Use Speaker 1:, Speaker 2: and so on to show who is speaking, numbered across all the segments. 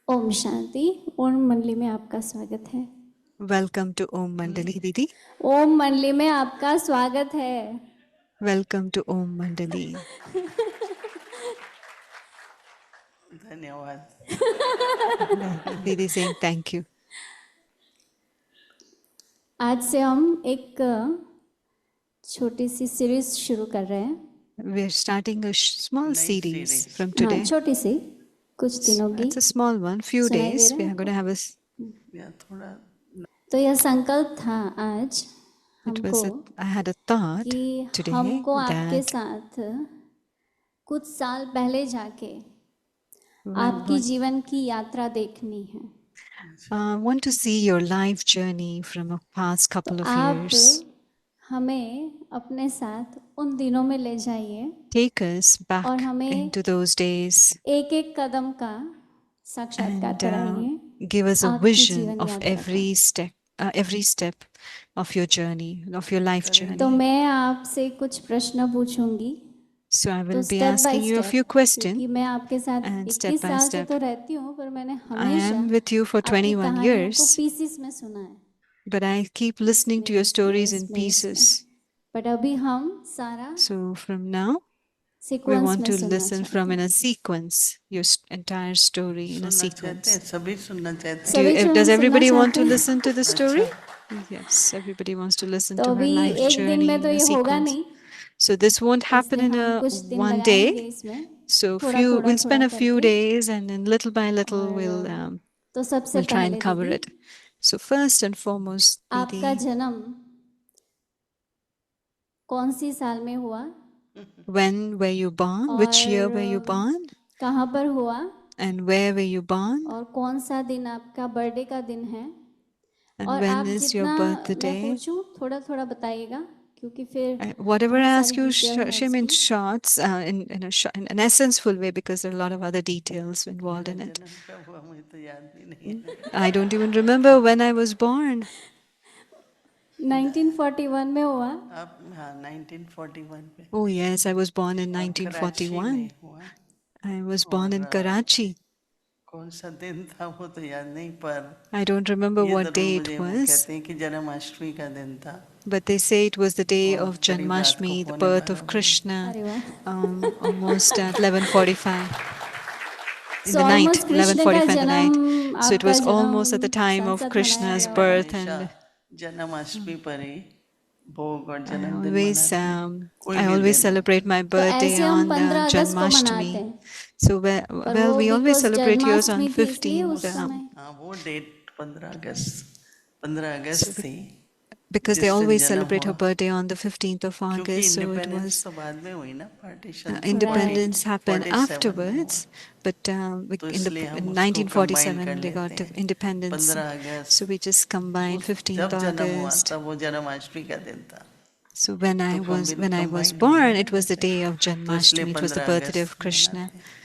Speaker 1: ओम शांति। ओम मंडली में आपका स्वागत है।
Speaker 2: Welcome to Om Mandali, Didi.
Speaker 1: ओम मंडली में आपका स्वागत है।
Speaker 2: Welcome to Om Mandali.
Speaker 3: धन्यवाद।
Speaker 2: Didi saying thank you.
Speaker 1: आज से हम एक छोटी सी सीरीज शुरू कर रहे हैं।
Speaker 2: We're starting a small
Speaker 3: Nice
Speaker 2: series
Speaker 3: series.
Speaker 2: from
Speaker 1: हाँ,
Speaker 2: today.
Speaker 1: छोटी सी, कुछ दिनों की।
Speaker 2: It's a small one, few
Speaker 1: सुनाई दे
Speaker 2: days.
Speaker 1: रहा
Speaker 2: We
Speaker 1: है
Speaker 2: are going to have a.
Speaker 3: या थोड़ा
Speaker 1: तो यह संकल्प था आज
Speaker 2: It was
Speaker 1: हमको
Speaker 2: I had a thought
Speaker 1: कि
Speaker 2: today
Speaker 1: हमको आपके
Speaker 2: that
Speaker 1: साथ कुछ साल पहले जाके
Speaker 2: I
Speaker 1: आपकी जीवन की यात्रा देखनी है।
Speaker 2: want to see your life journey from a past couple of
Speaker 1: आप
Speaker 2: years.
Speaker 1: हमें अपने साथ उन दिनों में ले जाइए
Speaker 2: Take us back
Speaker 1: और हमें
Speaker 2: into those days
Speaker 1: एक एक कदम का साक्षात्कार
Speaker 2: and
Speaker 1: कराइए
Speaker 2: give us a
Speaker 1: आपकी
Speaker 2: vision
Speaker 1: जीवन
Speaker 2: of
Speaker 1: यात्रा का।
Speaker 2: every step of your journey, of your life
Speaker 1: तो
Speaker 2: journey.
Speaker 1: मैं आपसे कुछ प्रश्न पूछूंगी।
Speaker 2: So I
Speaker 1: तो
Speaker 2: will be
Speaker 1: step by
Speaker 2: asking you a few
Speaker 1: step,
Speaker 2: questions,
Speaker 1: क्योंकि मैं आपके साथ
Speaker 2: and step
Speaker 1: 21
Speaker 2: by
Speaker 1: साल से
Speaker 2: step.
Speaker 1: तो रहती हूँ, पर मैंने
Speaker 2: I
Speaker 1: हमेशा
Speaker 2: am with you for
Speaker 1: आपकी
Speaker 2: 21
Speaker 1: कहानियों को
Speaker 2: years,
Speaker 1: पीसेस में सुना है।
Speaker 2: but I keep listening to your stories in pieces.
Speaker 1: But अभी हम सारा
Speaker 2: So from now, we
Speaker 1: sequence
Speaker 2: want
Speaker 1: में
Speaker 2: to
Speaker 1: सुनना
Speaker 2: listen
Speaker 1: चाहते
Speaker 2: from
Speaker 1: हैं।
Speaker 2: in a sequence, your entire story in a
Speaker 3: सुनना चाहते हैं,
Speaker 2: sequence.
Speaker 3: सभी सुनना चाहते हैं।
Speaker 1: सभी
Speaker 2: Does
Speaker 1: सुनना
Speaker 2: everybody want
Speaker 1: चाहते
Speaker 2: to
Speaker 1: हैं।
Speaker 2: listen to the
Speaker 3: अच्छा,
Speaker 2: story? Yes, everybody wants to listen
Speaker 1: तो
Speaker 2: to her
Speaker 1: अभी
Speaker 2: life
Speaker 1: एक दिन
Speaker 2: journey
Speaker 1: में तो
Speaker 2: in a
Speaker 1: ये होगा
Speaker 2: sequence.
Speaker 1: नहीं,
Speaker 2: So this won't happen
Speaker 1: इसलिए
Speaker 2: in
Speaker 1: हम
Speaker 2: a
Speaker 1: कुछ दिन
Speaker 2: one
Speaker 1: लगाएंगे
Speaker 2: day.
Speaker 1: इसमें,
Speaker 2: So
Speaker 1: थोड़ा
Speaker 2: we'll spend a few
Speaker 1: करके।
Speaker 2: days, and then little by little
Speaker 1: और तो सबसे
Speaker 2: we'll try and
Speaker 1: पहले
Speaker 2: cover
Speaker 1: दीदी,
Speaker 2: it. So first and foremost,
Speaker 1: आपका
Speaker 2: Didi,
Speaker 1: जन्म कौन सी साल में हुआ
Speaker 2: when were you born? Which year were you
Speaker 1: और
Speaker 2: born?
Speaker 1: कहाँ पर हुआ
Speaker 2: And where were you born?
Speaker 1: और कौन सा दिन आपका बर्थडे का दिन है।
Speaker 2: And
Speaker 1: और
Speaker 2: when
Speaker 1: आप
Speaker 2: is your
Speaker 1: जितना मैं
Speaker 2: birthday?
Speaker 1: पूछूं थोड़ा थोड़ा बताइएगा, क्योंकि फिर
Speaker 2: Whatever I
Speaker 1: बहुत
Speaker 2: ask
Speaker 1: सारी
Speaker 2: you,
Speaker 1: डिटेल है
Speaker 2: Shim, in
Speaker 1: इसकी।
Speaker 2: shots, in an essential way, because there are a lot of other details involved in it.
Speaker 3: जन्म कब हुआ मुझे तो याद भी नहीं है।
Speaker 2: I don't even remember when I was born.
Speaker 1: 1941 में हुआ।
Speaker 3: आप हाँ 1941 पे
Speaker 2: Oh yes, I was born in
Speaker 3: और कराची
Speaker 2: 1941.
Speaker 3: में हुआ।
Speaker 2: I was born in
Speaker 3: और
Speaker 2: Karachi.
Speaker 3: कौन सा दिन था वो तो याद नहीं, पर
Speaker 2: I don't remember
Speaker 3: ये
Speaker 2: what
Speaker 3: जरूर
Speaker 2: day it
Speaker 3: मुझे वो
Speaker 2: was,
Speaker 3: कहते हैं कि जन्माष्टमी का दिन था।
Speaker 2: but they say it was the day
Speaker 3: और
Speaker 2: of
Speaker 3: करीब रात को
Speaker 2: Janmashtami, the
Speaker 3: पौने
Speaker 2: birth
Speaker 3: 12
Speaker 2: of
Speaker 3: बजे।
Speaker 2: Krishna,
Speaker 1: अरे वाह।
Speaker 2: almost at 11:45 in
Speaker 1: So
Speaker 2: the night,
Speaker 1: almost Krishna का
Speaker 2: 11:45 in the night.
Speaker 1: जन्म,
Speaker 2: So it
Speaker 1: आपका
Speaker 2: was almost at the
Speaker 1: जन्म
Speaker 2: time
Speaker 1: साथ
Speaker 2: of
Speaker 1: साथ मनाया
Speaker 2: Krishna's
Speaker 1: गया होगा।
Speaker 2: birth,
Speaker 3: हमेशा
Speaker 2: and
Speaker 3: जन्माष्टमी पर ही भोग और
Speaker 2: I
Speaker 3: जन्मदिन
Speaker 2: always,
Speaker 3: मनाते हैं, कोई
Speaker 2: I
Speaker 3: भी
Speaker 2: always
Speaker 3: दिन।
Speaker 2: celebrate my
Speaker 1: तो
Speaker 2: birthday
Speaker 1: ऐसे हम
Speaker 2: on
Speaker 1: 15 अगस्त को मनाते
Speaker 2: Janmashtami.
Speaker 1: हैं,
Speaker 2: So
Speaker 1: पर
Speaker 2: well,
Speaker 1: वो
Speaker 2: we always
Speaker 1: because
Speaker 2: celebrate yours on
Speaker 1: Janmashtami थी इसलिए
Speaker 2: 15th.
Speaker 1: उस समय।
Speaker 3: हाँ वो डेट 15
Speaker 2: So
Speaker 3: अगस्त थी
Speaker 2: because they
Speaker 3: जिस दिन
Speaker 2: always
Speaker 3: जन्म
Speaker 2: celebrate her
Speaker 3: हुआ,
Speaker 2: birthday on the 15th of
Speaker 3: क्योंकि
Speaker 2: August, so it
Speaker 3: independence
Speaker 2: was
Speaker 3: तो बाद में हुई ना, पार्टीशन तो
Speaker 2: independence happened
Speaker 3: 47 में हुआ,
Speaker 2: afterwards, but
Speaker 3: तो
Speaker 2: in
Speaker 3: इसलिए
Speaker 2: in
Speaker 3: हम उसको कंबाइन कर
Speaker 2: 1947 they got
Speaker 3: लेते हैं।
Speaker 2: independence,
Speaker 3: 15
Speaker 2: so
Speaker 3: August
Speaker 2: we just combined
Speaker 3: उस
Speaker 2: 15th
Speaker 3: जब जन्म हुआ
Speaker 2: August.
Speaker 3: तब वो जन्माष्टमी का दिन था,
Speaker 2: So when
Speaker 3: तो
Speaker 2: I was
Speaker 3: कंबाइंड हो गया
Speaker 2: born,
Speaker 3: ना
Speaker 2: it was the
Speaker 3: वैसे,
Speaker 2: day of
Speaker 3: तो इसलिए
Speaker 2: Janmashtami. It was the
Speaker 3: 15
Speaker 2: birthday of
Speaker 3: August
Speaker 2: Krishna.
Speaker 3: मनाते हैं।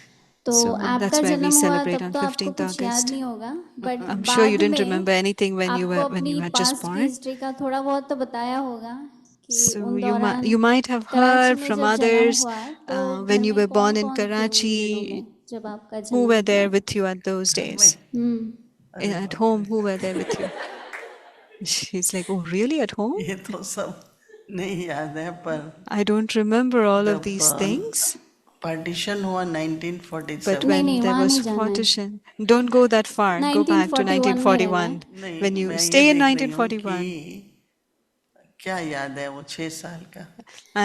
Speaker 1: तो
Speaker 2: So
Speaker 1: आपका
Speaker 2: that's why we
Speaker 1: जन्म हुआ
Speaker 2: celebrate
Speaker 1: तब
Speaker 2: on
Speaker 1: तो आपको
Speaker 2: 15th
Speaker 1: कुछ याद
Speaker 2: August.
Speaker 1: नहीं होगा, बट
Speaker 2: I'm sure you
Speaker 1: बाद
Speaker 2: didn't remember
Speaker 1: में
Speaker 2: anything when
Speaker 1: आपको
Speaker 2: you
Speaker 1: अपनी
Speaker 2: had just
Speaker 1: पास्ट की
Speaker 2: born.
Speaker 1: हिस्ट्री का थोड़ा बहुत तो बताया होगा कि
Speaker 2: So
Speaker 1: उन
Speaker 2: you
Speaker 1: दौरान
Speaker 2: might have
Speaker 1: कराची
Speaker 2: heard
Speaker 1: में
Speaker 2: from
Speaker 1: जब जन्म
Speaker 2: others
Speaker 1: हुआ तो घर
Speaker 2: when you
Speaker 1: में
Speaker 2: were
Speaker 1: कौन
Speaker 2: born in
Speaker 1: कौन थे उन दिनों
Speaker 2: Karachi,
Speaker 1: में जब आपका
Speaker 2: who
Speaker 1: जन्म
Speaker 2: were
Speaker 1: हुआ।
Speaker 2: there with you at those
Speaker 3: घर में
Speaker 2: days?
Speaker 1: हम्म।
Speaker 3: अरे
Speaker 2: At
Speaker 3: बाप
Speaker 2: home,
Speaker 3: रे,
Speaker 2: who were there with you? She's like, oh, really? At home?
Speaker 3: ये तो सब नहीं याद है, पर
Speaker 2: I don't remember all of
Speaker 3: जब
Speaker 2: these things.
Speaker 3: पार्टीशन हुआ
Speaker 2: But
Speaker 3: 1947,
Speaker 1: नहीं
Speaker 2: when
Speaker 1: नहीं,
Speaker 2: there
Speaker 1: वहाँ
Speaker 2: was
Speaker 1: नहीं जाना है।
Speaker 2: partition, don't go that far. Go back to
Speaker 1: 1941 में रहना है।
Speaker 2: 1941.
Speaker 3: नहीं
Speaker 2: When you
Speaker 3: मैं ये
Speaker 2: stay in
Speaker 3: देख रही हूँ
Speaker 2: 1941,
Speaker 3: कि क्या याद है वो 6 साल का,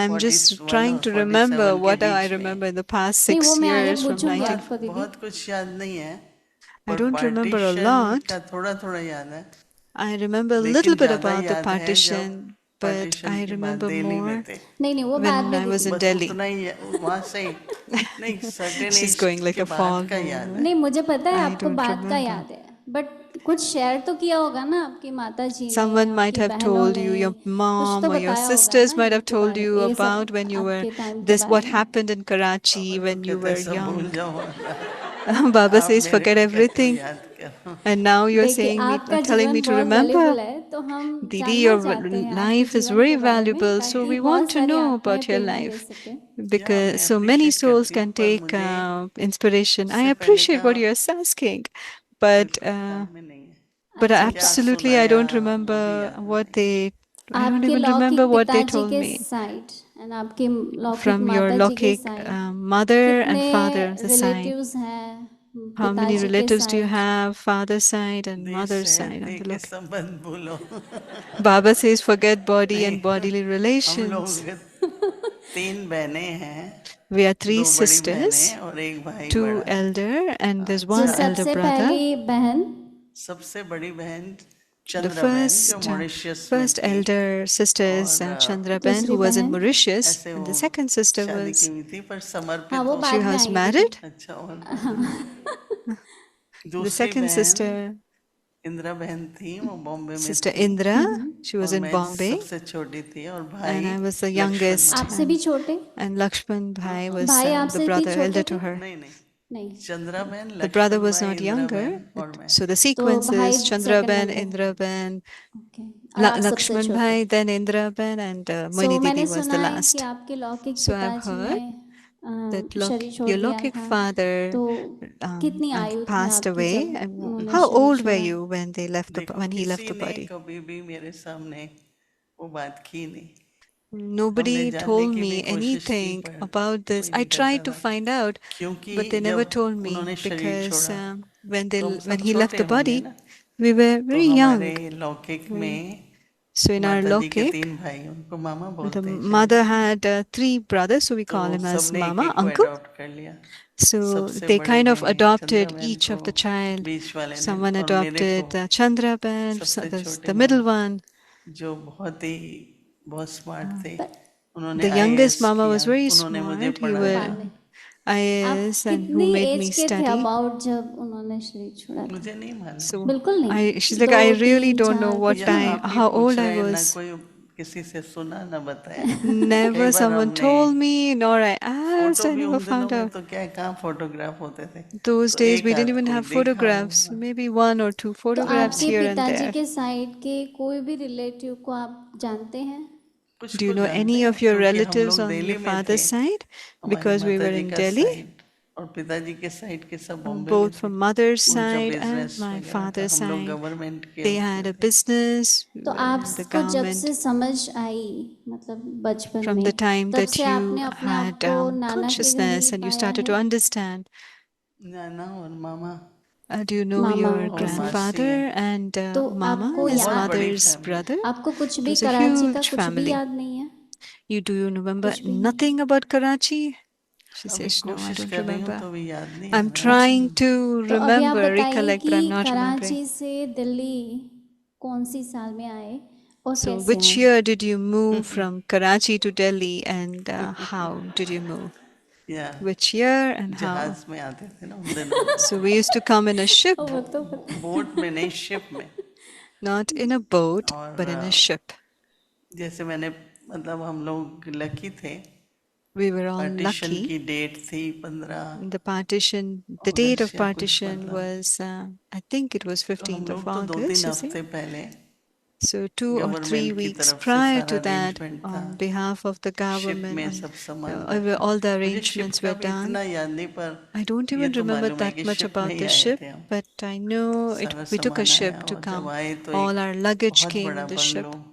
Speaker 2: I'm just
Speaker 3: 41
Speaker 2: trying
Speaker 3: और
Speaker 2: to remember
Speaker 3: 47 के
Speaker 2: what I
Speaker 3: बीच में।
Speaker 2: remember in the past
Speaker 1: नहीं,
Speaker 2: 6
Speaker 1: वो मैं आगे
Speaker 2: years from
Speaker 1: पूछूंगी
Speaker 2: 19.
Speaker 1: आपको दीदी।
Speaker 3: बहुत कुछ याद नहीं है,
Speaker 2: I
Speaker 3: पर
Speaker 2: don't remember a
Speaker 3: partition
Speaker 2: lot.
Speaker 3: का थोड़ा थोड़ा याद है,
Speaker 2: I remember a little
Speaker 3: लेकिन
Speaker 2: bit
Speaker 3: ज़्यादा
Speaker 2: about the
Speaker 3: याद है जब
Speaker 2: partition, but
Speaker 3: पार्टीशन
Speaker 2: I
Speaker 3: के बाद
Speaker 2: remember
Speaker 3: दिल्ली में
Speaker 2: more
Speaker 3: थे।
Speaker 1: नहीं नहीं, वो बाद
Speaker 2: when
Speaker 1: में
Speaker 2: I was
Speaker 1: दीदी।
Speaker 2: in
Speaker 3: बस
Speaker 2: Delhi.
Speaker 3: उतना ही वहाँ से ही, नहीं certain
Speaker 2: She's
Speaker 3: age
Speaker 2: going like
Speaker 3: के
Speaker 2: a
Speaker 3: बाद
Speaker 2: fog
Speaker 3: का
Speaker 2: over
Speaker 3: याद है।
Speaker 1: नहीं, मुझे पता है
Speaker 2: I
Speaker 1: आपको
Speaker 2: don't
Speaker 1: बात का
Speaker 2: remember.
Speaker 1: याद है, बट कुछ शेयर तो किया होगा ना आपकी माता जी ने,
Speaker 2: Someone might
Speaker 1: आपकी
Speaker 2: have
Speaker 1: बहनों
Speaker 2: told
Speaker 1: ने,
Speaker 2: you, your
Speaker 1: कुछ
Speaker 2: mom
Speaker 1: तो
Speaker 2: or your
Speaker 1: बताया होगा
Speaker 2: sisters
Speaker 1: ना
Speaker 2: might have
Speaker 1: इनके
Speaker 2: told
Speaker 1: बारे,
Speaker 2: you
Speaker 1: ये सब
Speaker 2: about when you were
Speaker 1: आपके टाइम के
Speaker 2: this,
Speaker 1: बारे
Speaker 2: what
Speaker 1: में।
Speaker 2: happened in Karachi
Speaker 3: पापा तो
Speaker 2: when you
Speaker 3: कहते
Speaker 2: were
Speaker 3: सब भूल
Speaker 2: young.
Speaker 3: जाओ,
Speaker 2: Baba
Speaker 3: आप
Speaker 2: says,
Speaker 3: मेरे
Speaker 2: forget
Speaker 3: को कहते हो
Speaker 2: everything.
Speaker 3: याद करो।
Speaker 2: And now you're
Speaker 1: देखिए,
Speaker 2: saying me,
Speaker 1: आपका
Speaker 2: telling me
Speaker 1: जीवन
Speaker 2: to
Speaker 1: बहुत
Speaker 2: remember.
Speaker 1: वैल्यूबल है, तो हम
Speaker 2: Didi,
Speaker 1: जानना
Speaker 2: your
Speaker 1: चाहते हैं आपके
Speaker 2: life is
Speaker 1: जीवन
Speaker 2: very
Speaker 1: के बारे में,
Speaker 2: valuable, so
Speaker 1: ताकि
Speaker 2: we want
Speaker 1: बहुत
Speaker 2: to
Speaker 1: सारी
Speaker 2: know
Speaker 1: आत्माएं
Speaker 2: about your
Speaker 1: प्रेरणा ले
Speaker 2: life.
Speaker 1: सके।
Speaker 3: या मैं
Speaker 2: Because so many
Speaker 3: appreciate
Speaker 2: souls
Speaker 3: करती हूँ,
Speaker 2: can
Speaker 3: पर
Speaker 2: take
Speaker 3: मुझे
Speaker 2: inspiration. I
Speaker 3: उससे पहले
Speaker 2: appreciate
Speaker 3: का
Speaker 2: what you're asking, but
Speaker 3: किताब में नहीं है।
Speaker 2: but
Speaker 1: अच्छा,
Speaker 2: absolutely I don't
Speaker 3: सुनाया, वो भी
Speaker 2: remember
Speaker 3: याद
Speaker 2: what
Speaker 3: नहीं।
Speaker 2: I don't
Speaker 1: आपके
Speaker 2: even
Speaker 1: लौकिक
Speaker 2: remember what they
Speaker 1: पिताजी
Speaker 2: told
Speaker 1: के
Speaker 2: me.
Speaker 1: साइड एंड आपके लौकिक
Speaker 2: From your
Speaker 1: माताजी के
Speaker 2: Lokik
Speaker 1: साइड
Speaker 2: mother and
Speaker 1: कितने
Speaker 2: father the side.
Speaker 1: रिलेटिव्स हैं
Speaker 2: How many
Speaker 1: पिताजी के
Speaker 2: relatives do you
Speaker 1: side?
Speaker 2: have? Father's side and
Speaker 3: देश
Speaker 2: mother's side on
Speaker 3: रहते
Speaker 2: the
Speaker 3: के
Speaker 2: Lokik.
Speaker 3: संबंध भूलो।
Speaker 2: Baba says forget body and
Speaker 3: नहीं,
Speaker 2: bodily
Speaker 3: हम
Speaker 2: relations.
Speaker 3: लोग 3 बहनें हैं,
Speaker 2: We are 3
Speaker 3: 2 बड़ी
Speaker 2: sisters,
Speaker 3: बहनें और 1 भाई
Speaker 2: 2
Speaker 3: बड़ा।
Speaker 2: elder and there's
Speaker 1: जो
Speaker 2: 1 elder
Speaker 1: सबसे
Speaker 2: brother.
Speaker 1: पहली बहन
Speaker 3: सबसे बड़ी बहन
Speaker 2: The
Speaker 3: चंद्रा बहन जो
Speaker 2: first
Speaker 3: मॉरिशस में
Speaker 2: first
Speaker 3: थी,
Speaker 2: elder sister is
Speaker 3: और
Speaker 2: Chandra Ben,
Speaker 1: दूसरी
Speaker 2: who was in
Speaker 1: बहन?
Speaker 2: Mauritius,
Speaker 3: ऐसे
Speaker 2: and
Speaker 3: वो
Speaker 2: the second sister
Speaker 3: शादी की
Speaker 2: was
Speaker 3: हुई थी पर समर्पित
Speaker 1: हाँ वो
Speaker 3: हो।
Speaker 2: she
Speaker 1: बाद में
Speaker 2: was
Speaker 1: आएंगी।
Speaker 2: married.
Speaker 3: अच्छा, और बाद में।
Speaker 2: The
Speaker 3: दूसरी
Speaker 2: second
Speaker 3: बहन
Speaker 2: sister,
Speaker 3: इंदिरा बहन थी, वो बॉम्बे में
Speaker 2: Sister
Speaker 3: थी,
Speaker 2: Indra, she was
Speaker 3: और
Speaker 2: in
Speaker 3: मैं
Speaker 2: Bombay,
Speaker 3: सबसे छोटी थी, और
Speaker 2: and
Speaker 3: भाई
Speaker 2: I was the
Speaker 3: Lakshman
Speaker 2: youngest.
Speaker 3: भाई।
Speaker 1: आपसे भी छोटे?
Speaker 2: And Lakshman Bhai was
Speaker 1: भाई
Speaker 2: the
Speaker 1: आपसे भी
Speaker 2: brother
Speaker 1: छोटे
Speaker 2: elder to
Speaker 1: थे?
Speaker 2: her.
Speaker 3: नहीं नहीं,
Speaker 1: नहीं,
Speaker 3: चंद्रा बहन,
Speaker 2: The brother
Speaker 3: लक्ष्मण
Speaker 2: was
Speaker 3: भाई,
Speaker 2: not
Speaker 3: इंदिरा
Speaker 2: younger.
Speaker 3: बहन और मैं।
Speaker 2: So the
Speaker 1: तो
Speaker 2: sequence
Speaker 1: भाई
Speaker 2: is Chandra
Speaker 1: second
Speaker 2: Ben,
Speaker 1: number.
Speaker 2: Indra Ben,
Speaker 1: okay, और आप सबसे
Speaker 2: Lakshman
Speaker 1: छोटे।
Speaker 2: Bhai, then Indra Ben, and
Speaker 1: so
Speaker 2: Moini
Speaker 1: मैंने
Speaker 2: Didi was
Speaker 1: सुना
Speaker 2: the
Speaker 1: है
Speaker 2: last.
Speaker 1: कि आपके लौकिक
Speaker 2: So I've
Speaker 1: पिताजी
Speaker 2: heard
Speaker 1: ने
Speaker 2: that
Speaker 1: शरीर छोड़
Speaker 2: your
Speaker 1: दिया
Speaker 2: Lokik
Speaker 1: था।
Speaker 2: father
Speaker 1: तो कितनी आयु थी
Speaker 2: passed
Speaker 1: आपकी
Speaker 2: away.
Speaker 1: जब
Speaker 2: And
Speaker 1: उन्होंने
Speaker 2: how
Speaker 1: शरीर
Speaker 2: old were
Speaker 1: छोड़ा?
Speaker 2: you when they left the
Speaker 3: देखो,
Speaker 2: when he left
Speaker 3: किसी
Speaker 2: the
Speaker 3: ने
Speaker 2: body?
Speaker 3: कभी भी मेरे सामने वो बात की नहीं। हमने
Speaker 2: Nobody
Speaker 3: जानने
Speaker 2: told
Speaker 3: की भी
Speaker 2: me
Speaker 3: कोशिश की
Speaker 2: anything
Speaker 3: पर
Speaker 2: about this.
Speaker 3: कोई
Speaker 2: I
Speaker 3: नहीं
Speaker 2: tried
Speaker 3: कहता
Speaker 2: to
Speaker 3: था,
Speaker 2: find out,
Speaker 3: क्योंकि
Speaker 2: but they never
Speaker 3: जब
Speaker 2: told me
Speaker 3: उन्होंने शरीर
Speaker 2: because
Speaker 3: छोड़ा
Speaker 2: when
Speaker 3: तो हम
Speaker 2: when
Speaker 3: सब
Speaker 2: he left
Speaker 3: छोटे
Speaker 2: the
Speaker 3: होंगे
Speaker 2: body,
Speaker 3: ना,
Speaker 2: we were
Speaker 3: तो
Speaker 2: very
Speaker 3: हमारे
Speaker 2: young.
Speaker 3: लौकिक में
Speaker 2: So in our
Speaker 3: माता जी के
Speaker 2: Lokik,
Speaker 3: 3 भाई, उनको मामा
Speaker 2: the
Speaker 3: बोलते हैं शायद,
Speaker 2: mother had 3 brothers, so we
Speaker 3: तो
Speaker 2: call him as
Speaker 3: सबने एक
Speaker 2: Mama,
Speaker 3: एक को
Speaker 2: uncle.
Speaker 3: अडॉप्ट कर लिया।
Speaker 2: So
Speaker 3: सबसे
Speaker 2: they
Speaker 3: बड़े
Speaker 2: kind of
Speaker 3: ने चंद्रा
Speaker 2: adopted
Speaker 3: बहन
Speaker 2: each
Speaker 3: को,
Speaker 2: of the child.
Speaker 3: बीच वाले ने,
Speaker 2: Someone
Speaker 3: और मेरे को
Speaker 2: adopted Chandra Ben,
Speaker 3: सबसे
Speaker 2: the
Speaker 3: छोटे
Speaker 2: middle
Speaker 3: मामा,
Speaker 2: one.
Speaker 3: जो बहुत स्मार्ट थे।
Speaker 1: पर
Speaker 3: उन्होंने
Speaker 2: The youngest
Speaker 3: आईएएस
Speaker 2: Mama
Speaker 3: किया,
Speaker 2: was very
Speaker 3: उन्होंने मुझे
Speaker 2: smart. He
Speaker 1: वो
Speaker 3: पढ़ाया,
Speaker 1: बाद
Speaker 2: was
Speaker 1: में। आप
Speaker 2: IAS and who
Speaker 1: कितनी
Speaker 2: made
Speaker 1: एज
Speaker 2: me
Speaker 1: के थे
Speaker 2: study.
Speaker 1: अबाउट जब उन्होंने शरीर छोड़ा था?
Speaker 3: मुझे नहीं मालूम।
Speaker 2: So
Speaker 1: बिल्कुल नहीं।
Speaker 2: she's like,
Speaker 1: 2,
Speaker 2: I really
Speaker 1: 3,
Speaker 2: don't know
Speaker 1: 4
Speaker 2: what
Speaker 1: कुछ भी
Speaker 3: यहाँ
Speaker 1: नहीं?
Speaker 2: time,
Speaker 3: आप ही
Speaker 2: how
Speaker 3: पूछ
Speaker 2: old I
Speaker 3: रहे हैं ना,
Speaker 2: was.
Speaker 3: कोई किसी से सुना ना बताया। कई
Speaker 2: Never
Speaker 3: बार
Speaker 2: someone
Speaker 3: हमने
Speaker 2: told me, nor I asked.
Speaker 3: Photo
Speaker 2: I
Speaker 3: भी,
Speaker 2: never
Speaker 3: उन दिनों
Speaker 2: found
Speaker 3: में
Speaker 2: out.
Speaker 3: तो क्या है, कहाँ फोटोग्राफ होते थे,
Speaker 2: Those
Speaker 3: तो
Speaker 2: days
Speaker 3: एक
Speaker 2: we didn't
Speaker 3: आध
Speaker 2: even
Speaker 3: कोई
Speaker 2: have
Speaker 3: देखा
Speaker 2: photographs,
Speaker 3: होगा।
Speaker 2: maybe 1 or 2
Speaker 1: तो
Speaker 2: photographs
Speaker 1: आपके
Speaker 2: here and
Speaker 1: पिताजी
Speaker 2: there.
Speaker 1: के साइड के कोई भी रिलेटिव को आप जानते हैं?
Speaker 3: कुछ
Speaker 2: Do you
Speaker 3: कुछ
Speaker 2: know
Speaker 3: जानते
Speaker 2: any
Speaker 3: हैं,
Speaker 2: of your
Speaker 3: क्योंकि हम
Speaker 2: relatives
Speaker 3: लोग
Speaker 2: on
Speaker 3: दिल्ली
Speaker 2: your
Speaker 3: में थे,
Speaker 2: father's side?
Speaker 3: हमारी
Speaker 2: Because we
Speaker 3: माता
Speaker 2: were
Speaker 3: जी
Speaker 2: in
Speaker 3: का
Speaker 2: Delhi,
Speaker 3: साइड, और पिताजी के साइड के सब बॉम्बे में
Speaker 2: both
Speaker 3: थे।
Speaker 2: from mother's
Speaker 3: उनका
Speaker 2: side and
Speaker 3: बिजनेस
Speaker 2: my
Speaker 3: वगैरह था,
Speaker 2: father's
Speaker 3: हम लोग
Speaker 2: side.
Speaker 3: गवर्नमेंट के
Speaker 2: They
Speaker 3: उसमें
Speaker 2: had a
Speaker 3: थे।
Speaker 2: business, we
Speaker 1: तो
Speaker 2: were in the
Speaker 1: आपको जब
Speaker 2: government.
Speaker 1: से समझ आई, मतलब बचपन
Speaker 2: From the
Speaker 1: में,
Speaker 2: time
Speaker 1: तब
Speaker 2: that
Speaker 1: से
Speaker 2: you
Speaker 1: आपने अपने आप
Speaker 2: had
Speaker 1: को नाना के घर ही
Speaker 2: consciousness and you
Speaker 1: पाया
Speaker 2: started
Speaker 1: है?
Speaker 2: to understand.
Speaker 3: नाना और मामा
Speaker 2: Do you know
Speaker 1: mama
Speaker 2: your
Speaker 3: और
Speaker 1: कैसे?
Speaker 3: मासी हैं।
Speaker 2: grandfather and
Speaker 1: तो
Speaker 2: Mama
Speaker 1: आपको
Speaker 2: is
Speaker 3: बहुत
Speaker 1: याद,
Speaker 3: बड़ी
Speaker 2: mother's
Speaker 3: फैमिली है।
Speaker 2: brother?
Speaker 1: आपको कुछ
Speaker 2: It
Speaker 1: भी
Speaker 2: was a
Speaker 1: कराची का
Speaker 2: huge
Speaker 1: कुछ भी
Speaker 2: family.
Speaker 1: याद नहीं है?
Speaker 2: Do you remember
Speaker 1: कुछ भी नहीं?
Speaker 2: nothing about Karachi? She
Speaker 3: अभी
Speaker 2: says, no, I
Speaker 3: कोशिश
Speaker 2: don't
Speaker 3: कर रही हूँ
Speaker 2: remember.
Speaker 3: तो भी याद नहीं आ
Speaker 2: I'm
Speaker 3: रहा।
Speaker 2: trying to
Speaker 1: तो अभी आप
Speaker 2: remember,
Speaker 1: बताइए
Speaker 2: recollect,
Speaker 1: कि
Speaker 2: but I'm not remembering.
Speaker 1: Karachi से दिल्ली कौन सी साल में आए और
Speaker 2: So
Speaker 1: कैसे
Speaker 2: which
Speaker 1: आए?
Speaker 2: year did you move from Karachi to Delhi and how did you move?
Speaker 3: या
Speaker 2: Which year and how?
Speaker 3: जहाज में आते थे ना उन दिनों में,
Speaker 2: So we used to come in a ship,
Speaker 1: वो तो पता है।
Speaker 3: बोट में नहीं, शिप में।
Speaker 2: not in a boat,
Speaker 3: और
Speaker 2: but in a ship.
Speaker 3: जैसे मैंने, मतलब हम लोग लकी थे,
Speaker 2: We were all
Speaker 3: partition
Speaker 2: lucky.
Speaker 3: की डेट थी 15
Speaker 2: The partition, the date of
Speaker 3: अगस्त या कुछ,
Speaker 2: partition
Speaker 3: मतलब
Speaker 2: was, I think it was
Speaker 3: तो हम
Speaker 2: 15th of
Speaker 3: लोग तो
Speaker 2: August,
Speaker 3: 2-3
Speaker 2: you see.
Speaker 3: हफ्ते पहले
Speaker 2: So 2 or 3
Speaker 3: गवर्नमेंट की
Speaker 2: weeks
Speaker 3: तरफ से
Speaker 2: prior
Speaker 3: सारा
Speaker 2: to that,
Speaker 3: अरेंजमेंट था,
Speaker 2: on behalf of the
Speaker 3: ship
Speaker 2: government,
Speaker 3: में
Speaker 2: and
Speaker 3: सब सामान रख के।
Speaker 2: all the
Speaker 3: मुझे शिप
Speaker 2: arrangements
Speaker 3: का
Speaker 2: were
Speaker 3: भी
Speaker 2: done.
Speaker 3: इतना याद नहीं, पर
Speaker 2: I don't
Speaker 3: ये
Speaker 2: even
Speaker 3: तो
Speaker 2: remember
Speaker 3: मालूम है
Speaker 2: that
Speaker 3: कि
Speaker 2: much
Speaker 3: शिप में
Speaker 2: about
Speaker 3: ही
Speaker 2: the
Speaker 3: आए
Speaker 2: ship,
Speaker 3: थे हम।
Speaker 2: but I know
Speaker 3: सारा
Speaker 2: we took a
Speaker 3: सामान
Speaker 2: ship
Speaker 3: आया,
Speaker 2: to
Speaker 3: और जब
Speaker 2: come.
Speaker 3: आए तो
Speaker 2: All
Speaker 3: एक
Speaker 2: our luggage
Speaker 3: बहुत
Speaker 2: came
Speaker 3: बड़ा
Speaker 2: in the ship,
Speaker 3: bungalow,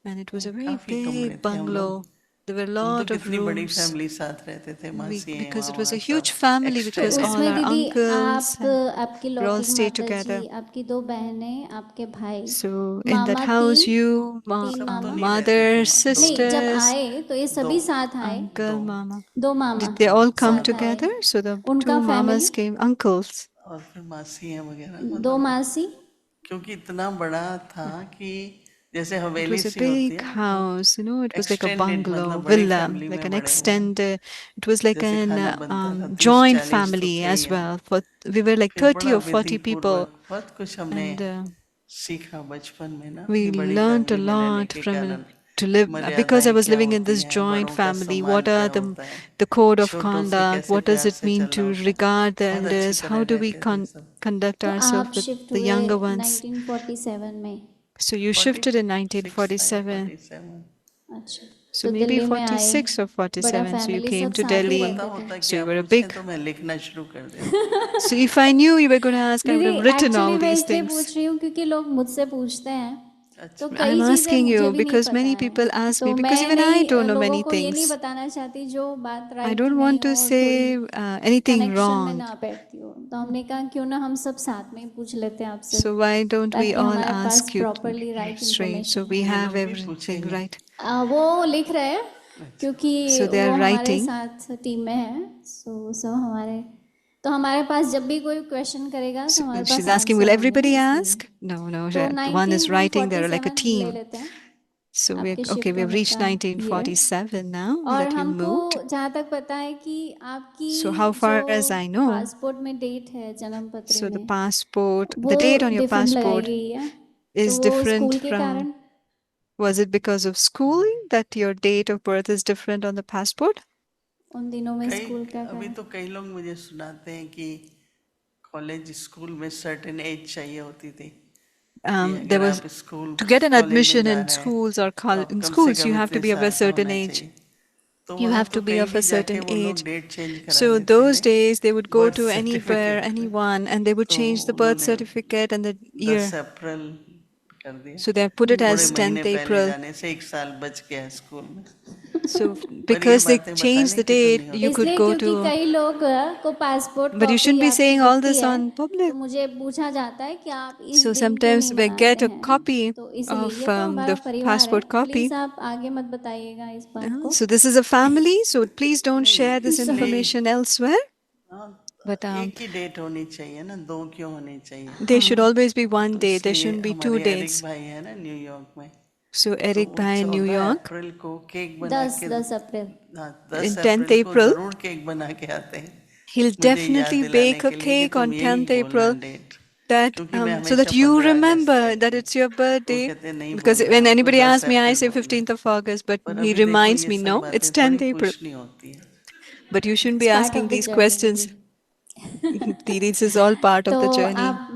Speaker 2: and it was a very
Speaker 3: काफी कमरे
Speaker 2: big
Speaker 3: थे हम लोग।
Speaker 2: bungalow. There were a
Speaker 3: हम तो
Speaker 2: lot of
Speaker 3: कितनी बड़ी
Speaker 2: rooms.
Speaker 3: फैमिली साथ रहते थे, मासी हैं
Speaker 2: Because
Speaker 3: वहाँ
Speaker 2: it was a
Speaker 3: वहाँ
Speaker 2: huge
Speaker 3: सब
Speaker 2: family,
Speaker 1: तो
Speaker 2: because
Speaker 3: एक्सटेंडेड।
Speaker 2: all
Speaker 1: उसमें
Speaker 2: our
Speaker 1: दीदी
Speaker 2: uncles
Speaker 1: आप,
Speaker 2: and
Speaker 1: आपकी
Speaker 2: we all
Speaker 1: लौकिक
Speaker 2: stayed
Speaker 1: माता
Speaker 2: together.
Speaker 1: जी, आपकी 2 बहनें, आपके भाई,
Speaker 2: So in that
Speaker 1: mama
Speaker 2: house,
Speaker 1: 3,
Speaker 2: you,
Speaker 1: 3
Speaker 3: सब तो
Speaker 1: मामा।
Speaker 3: नहीं रहते
Speaker 2: mother,
Speaker 3: थे वहाँ, 2
Speaker 1: नहीं, जब
Speaker 2: sisters,
Speaker 1: आए तो ये
Speaker 3: 2
Speaker 1: सभी साथ आए,
Speaker 2: uncle,
Speaker 3: 2
Speaker 2: mama.
Speaker 1: 2 mama
Speaker 2: Did they all come
Speaker 1: साथ आए,
Speaker 2: together? So the
Speaker 1: उनका
Speaker 2: 2 mamas
Speaker 1: फैमिली,
Speaker 2: came, uncles.
Speaker 3: और फिर मासी हैं वगैरह,
Speaker 1: 2
Speaker 3: मतलब
Speaker 1: मासी।
Speaker 3: क्योंकि इतना बड़ा था कि जैसे
Speaker 2: It
Speaker 3: हवेली
Speaker 2: was a
Speaker 3: सी होती
Speaker 2: big
Speaker 3: है ना, वो
Speaker 2: house, it was like a
Speaker 3: extended,
Speaker 2: bungalow,
Speaker 3: मतलब बड़ी
Speaker 2: villa,
Speaker 3: फैमिली
Speaker 2: like
Speaker 3: में
Speaker 2: an
Speaker 3: बड़े हुए हैं।
Speaker 2: extended, it was like
Speaker 3: जैसे
Speaker 2: an
Speaker 3: खाना बनता था,
Speaker 2: joint
Speaker 3: 30-40 तो
Speaker 2: family
Speaker 3: थे ही
Speaker 2: as
Speaker 3: हम।
Speaker 2: well. We were like
Speaker 3: फिर
Speaker 2: 30
Speaker 3: बड़ा
Speaker 2: or 40
Speaker 3: विधि
Speaker 2: people,
Speaker 3: पूर्वक बहुत कुछ हमने
Speaker 2: and
Speaker 3: सीखा बचपन में ना,
Speaker 2: we
Speaker 3: कि बड़ी
Speaker 2: learned a
Speaker 3: फैमिली में रहने
Speaker 2: lot
Speaker 3: के
Speaker 2: from it
Speaker 3: कारण
Speaker 2: to live because I
Speaker 3: मर्यादाएं
Speaker 2: was
Speaker 3: क्या
Speaker 2: living in
Speaker 3: होती
Speaker 2: this
Speaker 3: हैं,
Speaker 2: joint
Speaker 3: बड़ों का
Speaker 2: family.
Speaker 3: सम्मान
Speaker 2: What are
Speaker 3: क्या होता है,
Speaker 2: the code of
Speaker 3: छोटों से
Speaker 2: conduct?
Speaker 3: कैसे
Speaker 2: What does
Speaker 3: प्यार
Speaker 2: it
Speaker 3: से
Speaker 2: mean
Speaker 3: चलना
Speaker 2: to
Speaker 3: होता है।
Speaker 2: regard the
Speaker 3: बहुत अच्छी
Speaker 2: elders?
Speaker 3: तरह
Speaker 2: How do we
Speaker 3: रहते थे सब।
Speaker 2: conduct
Speaker 1: तो
Speaker 2: ourselves
Speaker 1: आप
Speaker 2: with
Speaker 1: शिफ्ट
Speaker 2: the
Speaker 1: हुए
Speaker 2: younger ones?
Speaker 1: 1947 में?
Speaker 2: So you shifted in
Speaker 3: 46 या
Speaker 2: 1947.
Speaker 3: 47।
Speaker 1: अच्छा,
Speaker 2: So
Speaker 1: तो
Speaker 2: maybe
Speaker 1: दिल्ली में आए
Speaker 2: 46 or
Speaker 1: बड़ा
Speaker 2: 47. So you
Speaker 1: फैमिली
Speaker 2: came
Speaker 1: सब
Speaker 2: to
Speaker 1: साथ ही
Speaker 2: Delhi.
Speaker 3: पता
Speaker 1: रहते थे
Speaker 3: होता
Speaker 2: So
Speaker 3: क्या
Speaker 2: you were a
Speaker 3: पूछे
Speaker 2: big.
Speaker 3: तो मैं लिखना शुरू कर देता।
Speaker 2: So if I knew you were going to ask, I would
Speaker 1: दीदी
Speaker 2: have written
Speaker 1: एक्चुअली
Speaker 2: all
Speaker 1: मैं
Speaker 2: these
Speaker 1: इसलिए
Speaker 2: things.
Speaker 1: पूछ रही हूँ क्योंकि लोग मुझसे पूछते हैं तो
Speaker 3: अच्छा
Speaker 1: कई
Speaker 2: I'm
Speaker 1: चीज़ें
Speaker 2: asking
Speaker 1: मुझे
Speaker 2: you
Speaker 1: भी नहीं
Speaker 2: because
Speaker 1: पता
Speaker 2: many
Speaker 1: है
Speaker 2: people ask
Speaker 1: तो
Speaker 2: me because
Speaker 1: मैं
Speaker 2: even I
Speaker 1: नहीं
Speaker 2: don't know
Speaker 1: लोगों
Speaker 2: many
Speaker 1: को ये नहीं
Speaker 2: things.
Speaker 1: बताना चाहती जो बात
Speaker 2: I
Speaker 1: राइट
Speaker 2: don't
Speaker 1: नहीं
Speaker 2: want to
Speaker 1: हो थोड़ी
Speaker 2: say anything
Speaker 1: कनेक्शन में
Speaker 2: wrong.
Speaker 1: ना बैठती हो तो हमने कहा क्यों ना हम सब साथ में ही पूछ लेते हैं आपसे
Speaker 2: So why don't we
Speaker 1: ताकि
Speaker 2: all
Speaker 1: हमारे पास
Speaker 2: ask you
Speaker 1: properly right
Speaker 2: straight? So
Speaker 1: information
Speaker 2: we
Speaker 3: ये
Speaker 2: have
Speaker 3: लोग भी
Speaker 2: everything
Speaker 3: पूछेंगे।
Speaker 2: right.
Speaker 1: वो लिख रहे हैं क्योंकि
Speaker 2: So they
Speaker 1: वो
Speaker 2: are
Speaker 1: हमारे
Speaker 2: writing.
Speaker 1: साथ टीम में है सो सब हमारे तो हमारे पास जब भी कोई क्वेश्चन करेगा तो
Speaker 2: So
Speaker 1: हमारे
Speaker 2: she's
Speaker 1: pass
Speaker 2: asking,
Speaker 1: answer
Speaker 2: will
Speaker 1: होंगे
Speaker 2: everybody
Speaker 1: ना इसलिए
Speaker 2: ask? No, no.
Speaker 1: तो
Speaker 2: One is writing. They're like a
Speaker 1: 1947 ले
Speaker 2: team.
Speaker 1: लेते हैं
Speaker 2: So we're
Speaker 1: आपके
Speaker 2: okay.
Speaker 1: शिफ्ट
Speaker 2: We've
Speaker 1: होने
Speaker 2: reached
Speaker 1: का ईयर
Speaker 2: 1947 now
Speaker 1: और
Speaker 2: that you
Speaker 1: हमको
Speaker 2: moved.
Speaker 1: जहाँ तक पता है कि आपकी
Speaker 2: So how far
Speaker 1: जो
Speaker 2: as I know,
Speaker 1: पासपोर्ट में डेट है जन्म पत्री
Speaker 2: so the
Speaker 1: में
Speaker 2: passport,
Speaker 1: वो
Speaker 2: the date on your
Speaker 1: different लगाई
Speaker 2: passport
Speaker 1: गई है तो
Speaker 2: is
Speaker 1: वो
Speaker 2: different
Speaker 1: स्कूल के
Speaker 2: from.
Speaker 1: कारण
Speaker 2: Was it because of schooling that your date of birth is different on the passport?
Speaker 1: उन दिनों में
Speaker 3: कई
Speaker 1: स्कूल का
Speaker 3: अभी
Speaker 1: कारण
Speaker 3: तो कई लोग मुझे सुनाते हैं कि कॉलेज स्कूल में सर्टेन एज चाहिए होती थी कि
Speaker 2: There
Speaker 3: अगर
Speaker 2: was
Speaker 3: आप school
Speaker 2: to get an
Speaker 3: college में
Speaker 2: admission
Speaker 3: जा
Speaker 2: in
Speaker 3: रहे हैं
Speaker 2: schools or
Speaker 3: तो आप
Speaker 2: in
Speaker 3: कम से
Speaker 2: schools you
Speaker 3: come
Speaker 2: have to
Speaker 3: इतने
Speaker 2: be of a
Speaker 3: साल का
Speaker 2: certain
Speaker 3: होना
Speaker 2: age.
Speaker 3: चाहिए। तो
Speaker 2: You
Speaker 3: वहाँ
Speaker 2: have
Speaker 3: तो
Speaker 2: to be
Speaker 3: कहीं
Speaker 2: of
Speaker 3: भी
Speaker 2: a
Speaker 3: जाके
Speaker 2: certain
Speaker 3: वो लोग
Speaker 2: age.
Speaker 3: डेट चेंज करा
Speaker 2: So
Speaker 3: देते
Speaker 2: those
Speaker 3: थे
Speaker 2: days they would go
Speaker 3: birth
Speaker 2: to anywhere,
Speaker 3: certificate में।
Speaker 2: anyone, and they would
Speaker 3: तो
Speaker 2: change the birth
Speaker 3: उन्होंने
Speaker 2: certificate and the
Speaker 3: 10
Speaker 2: year.
Speaker 3: अप्रैल कर दिया
Speaker 2: So they put it
Speaker 3: थोड़े
Speaker 2: as
Speaker 3: महीने
Speaker 2: 10th
Speaker 3: पहले
Speaker 2: April.
Speaker 3: जाने से 1 साल बच गया स्कूल में।
Speaker 2: So
Speaker 3: पर ये
Speaker 2: because they
Speaker 3: बातें
Speaker 2: changed
Speaker 3: बताने
Speaker 2: the
Speaker 3: की तो
Speaker 2: date,
Speaker 3: नहीं
Speaker 2: you
Speaker 3: होती।
Speaker 2: could
Speaker 1: इसलिए
Speaker 2: go
Speaker 1: क्योंकि
Speaker 2: to.
Speaker 1: कई लोग को passport
Speaker 2: But you
Speaker 1: copy
Speaker 2: shouldn't be
Speaker 1: आपकी
Speaker 2: saying all
Speaker 1: दिखती
Speaker 2: this
Speaker 1: है
Speaker 2: on public.
Speaker 1: तो मुझे पूछा जाता है कि आप इस
Speaker 2: So
Speaker 1: दिन क्यों
Speaker 2: sometimes
Speaker 1: नहीं
Speaker 2: we
Speaker 1: मनाते
Speaker 2: get a
Speaker 1: हैं
Speaker 2: copy
Speaker 1: तो इसलिए
Speaker 2: of
Speaker 1: ये तो हमारा
Speaker 2: the
Speaker 1: परिवार है
Speaker 2: passport copy.
Speaker 1: प्लीज़ आप आगे मत बताइएगा इस बात को
Speaker 2: So this is a family, so please don't
Speaker 3: नहीं
Speaker 2: share this
Speaker 3: इसलिए
Speaker 2: information elsewhere.
Speaker 3: हाँ,
Speaker 2: But
Speaker 3: एक ही डेट होनी चाहिए ना, दो क्यों होनी चाहिए?
Speaker 2: there should
Speaker 1: हाँ
Speaker 2: always be one
Speaker 3: तो
Speaker 2: day. There
Speaker 3: इसलिए
Speaker 2: shouldn't be 2
Speaker 3: हमारे एरिक
Speaker 2: dates.
Speaker 3: भाई है ना न्यूयॉर्क में,
Speaker 2: So
Speaker 3: तो
Speaker 2: Eric
Speaker 3: वो
Speaker 2: Bhai in New
Speaker 3: 14
Speaker 2: York
Speaker 3: अप्रैल को केक बना के
Speaker 1: 10 अप्रैल
Speaker 3: हाँ,
Speaker 2: in
Speaker 3: 10
Speaker 2: 10th
Speaker 3: अप्रैल को
Speaker 2: April,
Speaker 3: जरूर केक बना के आते हैं
Speaker 2: he'll
Speaker 3: मुझे याद
Speaker 2: definitely
Speaker 3: दिलाने
Speaker 2: bake a
Speaker 3: के लिए कि
Speaker 2: cake
Speaker 3: तुम
Speaker 2: on
Speaker 3: यही
Speaker 2: 10th
Speaker 3: बोलना
Speaker 2: April
Speaker 3: डेट,
Speaker 2: that
Speaker 3: क्योंकि मैं
Speaker 2: so that
Speaker 3: हमेशा
Speaker 2: you
Speaker 3: 15 अगस्त
Speaker 2: remember
Speaker 3: कहती
Speaker 2: that
Speaker 3: हूँ,
Speaker 2: it's your
Speaker 3: तो वो
Speaker 2: birthday.
Speaker 3: कहते हैं नहीं
Speaker 2: Because
Speaker 3: बोलना है,
Speaker 2: when
Speaker 3: आपको
Speaker 2: anybody
Speaker 3: 10
Speaker 2: asks me, I
Speaker 3: April
Speaker 2: say
Speaker 3: बोलना है।
Speaker 2: 15th of August, but
Speaker 3: पर
Speaker 2: he
Speaker 3: अभी देखो
Speaker 2: reminds
Speaker 3: ये
Speaker 2: me,
Speaker 3: सब
Speaker 2: no, it's
Speaker 3: बातें थोड़ी
Speaker 2: 10th April.
Speaker 3: पूछनी होती है।
Speaker 2: But you shouldn't be
Speaker 1: it's part of
Speaker 2: asking
Speaker 1: the
Speaker 2: these
Speaker 1: journey
Speaker 2: questions.
Speaker 1: दीदी
Speaker 2: Didi, this is all part
Speaker 1: तो
Speaker 2: of the journey.
Speaker 1: आप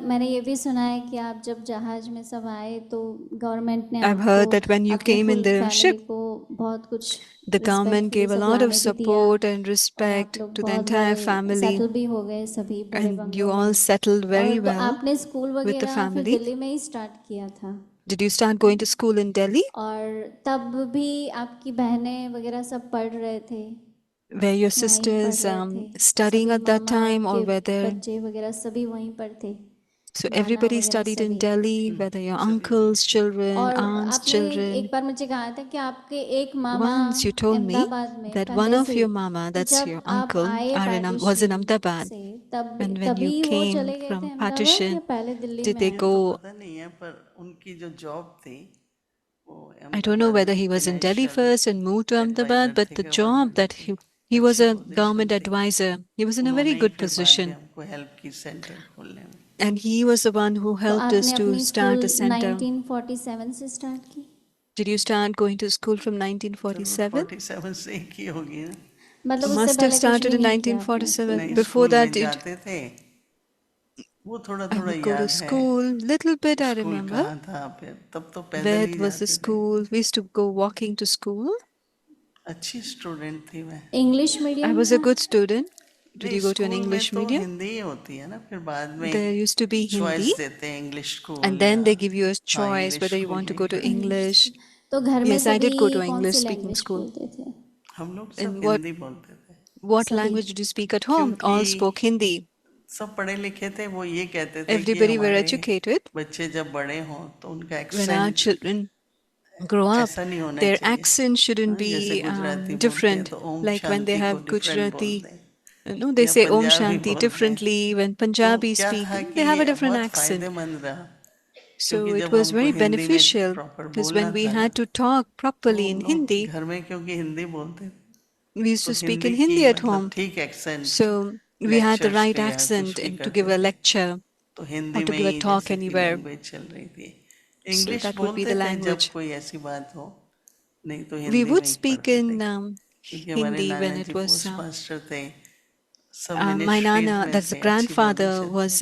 Speaker 1: मैंने ये भी सुना है कि आप जब जहाज में सब आए तो गवर्नमेंट ने
Speaker 2: I've
Speaker 1: आपको
Speaker 2: heard that when you
Speaker 1: अपने
Speaker 2: came in
Speaker 1: full
Speaker 2: the
Speaker 1: family
Speaker 2: ship,
Speaker 1: को बहुत कुछ
Speaker 2: the government
Speaker 1: respectfully
Speaker 2: gave a
Speaker 1: सब
Speaker 2: lot of
Speaker 1: लाने भी दिया
Speaker 2: support and
Speaker 1: और आप
Speaker 2: respect
Speaker 1: लोग
Speaker 2: to the
Speaker 1: बहुत
Speaker 2: entire
Speaker 1: वेल
Speaker 2: family,
Speaker 1: सेटल भी हो गए सभी बड़े
Speaker 2: and you
Speaker 1: बंगलों में
Speaker 2: all settled very
Speaker 1: और तो
Speaker 2: well
Speaker 1: आपने स्कूल
Speaker 2: with the
Speaker 1: वगैरह फिर
Speaker 2: family.
Speaker 1: दिल्ली में ही स्टार्ट किया था
Speaker 2: Did you start going to school in Delhi?
Speaker 1: और तब भी आपकी बहनें वगैरह सब पढ़ रहे थे
Speaker 2: Were your
Speaker 1: वहीं पढ़
Speaker 2: sisters
Speaker 1: रहे थे
Speaker 2: studying
Speaker 1: सभी
Speaker 2: at that
Speaker 1: मामाओं
Speaker 2: time, or
Speaker 1: के
Speaker 2: whether
Speaker 1: बच्चे वगैरह सभी वहीं पर थे
Speaker 2: so
Speaker 1: नाना
Speaker 2: everybody
Speaker 1: वगैरह
Speaker 2: studied in
Speaker 1: सभी
Speaker 2: Delhi, whether your
Speaker 3: सभी
Speaker 2: uncles' children,
Speaker 1: और
Speaker 2: aunts'
Speaker 1: आपने एक
Speaker 2: children?
Speaker 1: बार मुझे कहा था कि आपके एक मामा
Speaker 2: Once you told me
Speaker 1: Ahmedabad में
Speaker 2: that one
Speaker 1: पहले
Speaker 2: of
Speaker 1: से
Speaker 2: your
Speaker 1: ही
Speaker 2: mama,
Speaker 1: तो
Speaker 2: that's
Speaker 1: जब
Speaker 2: your
Speaker 1: आप
Speaker 2: uncle,
Speaker 1: आए
Speaker 2: was in
Speaker 1: पार्टीशन
Speaker 2: Ahmedabad,
Speaker 1: से तब
Speaker 2: and when you
Speaker 1: तभी वो
Speaker 2: came
Speaker 1: चले गए थे
Speaker 2: from
Speaker 1: अहमदाबाद या
Speaker 2: partition,
Speaker 1: पहले दिल्ली
Speaker 2: did
Speaker 1: में
Speaker 2: they
Speaker 1: आए
Speaker 3: वो तो
Speaker 1: थे
Speaker 2: go?
Speaker 3: पता नहीं है, पर उनकी जो जॉब थी वो
Speaker 2: I don't know
Speaker 3: Ahmedabad
Speaker 2: whether
Speaker 3: में
Speaker 2: he was in Delhi
Speaker 3: financial
Speaker 2: first and moved to Ahmedabad,
Speaker 3: advisor
Speaker 2: but
Speaker 3: थे
Speaker 2: the job
Speaker 3: गवर्नमेंट
Speaker 2: that
Speaker 3: की,
Speaker 2: he was
Speaker 3: अच्छी
Speaker 2: a
Speaker 3: पोजीशन
Speaker 2: government
Speaker 3: थी।
Speaker 2: advisor. He was in a very
Speaker 3: उन्होंने ही
Speaker 2: good
Speaker 3: फिर बाद में
Speaker 2: position,
Speaker 3: हमको हेल्प की सेंटर खोलने में।
Speaker 2: and he was the one who
Speaker 1: तो
Speaker 2: helped us
Speaker 1: आपने
Speaker 2: to
Speaker 1: अपनी
Speaker 2: start
Speaker 1: स्कूल
Speaker 2: the center.
Speaker 1: 1947 से स्टार्ट की
Speaker 2: Did you start going to school from
Speaker 3: जरूर
Speaker 2: 1947?
Speaker 3: 47 से एक ही होगी ना।
Speaker 1: मतलब उससे
Speaker 2: Must have
Speaker 1: पहले कुछ
Speaker 2: started
Speaker 1: भी
Speaker 2: in
Speaker 1: नहीं किया आपने
Speaker 2: 1947.
Speaker 1: स्कूल
Speaker 3: नहीं,
Speaker 1: में
Speaker 2: Before
Speaker 3: स्कूल
Speaker 2: that,
Speaker 3: में
Speaker 2: did
Speaker 3: जाते थे, वो थोड़ा
Speaker 2: I
Speaker 3: थोड़ा
Speaker 2: would go to
Speaker 3: याद है।
Speaker 2: school? Little bit I
Speaker 3: school
Speaker 2: remember.
Speaker 3: कहाँ था, फिर तब तो पैदल
Speaker 2: Where
Speaker 3: ही
Speaker 2: was the
Speaker 3: जाते थे।
Speaker 2: school? We used to go walking to school.
Speaker 3: अच्छी स्टूडेंट थी मैं।
Speaker 1: English
Speaker 2: I
Speaker 1: medium
Speaker 2: was a
Speaker 1: था
Speaker 2: good student. Did
Speaker 3: नहीं,
Speaker 2: you go to an
Speaker 3: school में
Speaker 2: English
Speaker 3: तो
Speaker 2: medium?
Speaker 3: हिंदी ही होती है ना, फिर बाद में
Speaker 2: There used to be Hindi,
Speaker 3: choice देते हैं इंग्लिश
Speaker 2: and
Speaker 3: स्कूल या
Speaker 2: then they give you a
Speaker 3: हाँ
Speaker 2: choice
Speaker 3: English
Speaker 2: whether you
Speaker 3: school
Speaker 2: want to
Speaker 3: में
Speaker 2: go to
Speaker 3: क्या।
Speaker 2: English.
Speaker 1: तो घर में
Speaker 2: Yes, I
Speaker 1: सभी
Speaker 2: did go to
Speaker 1: कौन
Speaker 2: English
Speaker 1: सी
Speaker 2: speaking
Speaker 1: लैंग्वेज
Speaker 2: school.
Speaker 1: बोलते थे
Speaker 3: हम लोग सब
Speaker 2: And
Speaker 3: हिंदी बोलते थे,
Speaker 2: what
Speaker 1: सभी
Speaker 2: language did you speak at home?
Speaker 3: क्योंकि
Speaker 2: All spoke Hindi.
Speaker 3: सब पढ़े लिखे थे। वो ये कहते थे कि
Speaker 2: Everybody were
Speaker 3: हमारे
Speaker 2: educated.
Speaker 3: बच्चे जब बड़े हों तो उनका
Speaker 2: When our
Speaker 3: accent
Speaker 2: children grow up,
Speaker 3: ऐसा नहीं होना
Speaker 2: their
Speaker 3: चाहिए।
Speaker 2: accent shouldn't
Speaker 3: हाँ, जैसे
Speaker 2: be
Speaker 3: गुजराती बोलते हैं
Speaker 2: different.
Speaker 3: तो ओम
Speaker 2: Like when they
Speaker 3: शांति को
Speaker 2: have
Speaker 3: डिफरेंट
Speaker 2: Gujarati,
Speaker 3: बोलते हैं,
Speaker 2: they
Speaker 3: या
Speaker 2: say Om
Speaker 3: पंजाबी
Speaker 2: Shanti
Speaker 3: बोलते हैं।
Speaker 2: differently. When
Speaker 3: तो
Speaker 2: Punjabi
Speaker 3: क्या
Speaker 2: speak,
Speaker 3: था कि
Speaker 2: they have a
Speaker 3: ये
Speaker 2: different
Speaker 3: बहुत
Speaker 2: accent.
Speaker 3: फायदेमंद रहा,
Speaker 2: So
Speaker 3: क्योंकि
Speaker 2: it
Speaker 3: जब
Speaker 2: was
Speaker 3: हमको
Speaker 2: very
Speaker 3: हिंदी में
Speaker 2: beneficial
Speaker 3: प्रॉपर
Speaker 2: because
Speaker 3: बोलना
Speaker 2: when we
Speaker 3: था ना,
Speaker 2: had to talk
Speaker 3: तो
Speaker 2: properly
Speaker 3: हम
Speaker 2: in
Speaker 3: लोग
Speaker 2: Hindi,
Speaker 3: घर में क्योंकि हिंदी बोलते थे,
Speaker 2: we used
Speaker 3: तो
Speaker 2: to speak
Speaker 3: हिंदी
Speaker 2: in
Speaker 3: की
Speaker 2: Hindi at
Speaker 3: मतलब
Speaker 2: home.
Speaker 3: ठीक accent
Speaker 2: So we had the
Speaker 3: lectures
Speaker 2: right
Speaker 3: पे या
Speaker 2: accent
Speaker 3: कुछ भी
Speaker 2: and to give
Speaker 3: करते
Speaker 2: a
Speaker 3: थे,
Speaker 2: lecture
Speaker 3: तो
Speaker 2: or
Speaker 3: हिंदी
Speaker 2: to
Speaker 3: में
Speaker 2: give a
Speaker 3: ही
Speaker 2: talk
Speaker 3: जैसे कि
Speaker 2: anywhere.
Speaker 3: लैंग्वेज चल रही थी।
Speaker 2: So
Speaker 3: English
Speaker 2: that would be
Speaker 3: बोलते
Speaker 2: the
Speaker 3: थे जब
Speaker 2: language.
Speaker 3: कोई ऐसी बात हो, नहीं तो
Speaker 2: We
Speaker 3: हिंदी
Speaker 2: would
Speaker 3: में ही
Speaker 2: speak
Speaker 3: पढ़ते थे,
Speaker 2: in
Speaker 3: क्योंकि हमारे
Speaker 2: Hindi
Speaker 3: नाना
Speaker 2: when
Speaker 3: जी
Speaker 2: it was
Speaker 3: पोस्ट मास्टर थे, सब
Speaker 2: my
Speaker 3: मिनिस्ट्रीज
Speaker 2: nana,
Speaker 3: में
Speaker 2: that's the
Speaker 3: थे, अच्छी
Speaker 2: grandfather,
Speaker 3: पोजीशन थे,
Speaker 2: was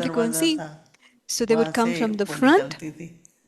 Speaker 2: tricoon.
Speaker 3: दरवाजा
Speaker 2: See,
Speaker 3: था,
Speaker 2: so they would
Speaker 3: वहाँ
Speaker 2: come
Speaker 3: से
Speaker 2: from the
Speaker 3: वो
Speaker 2: front
Speaker 3: निकलती थी।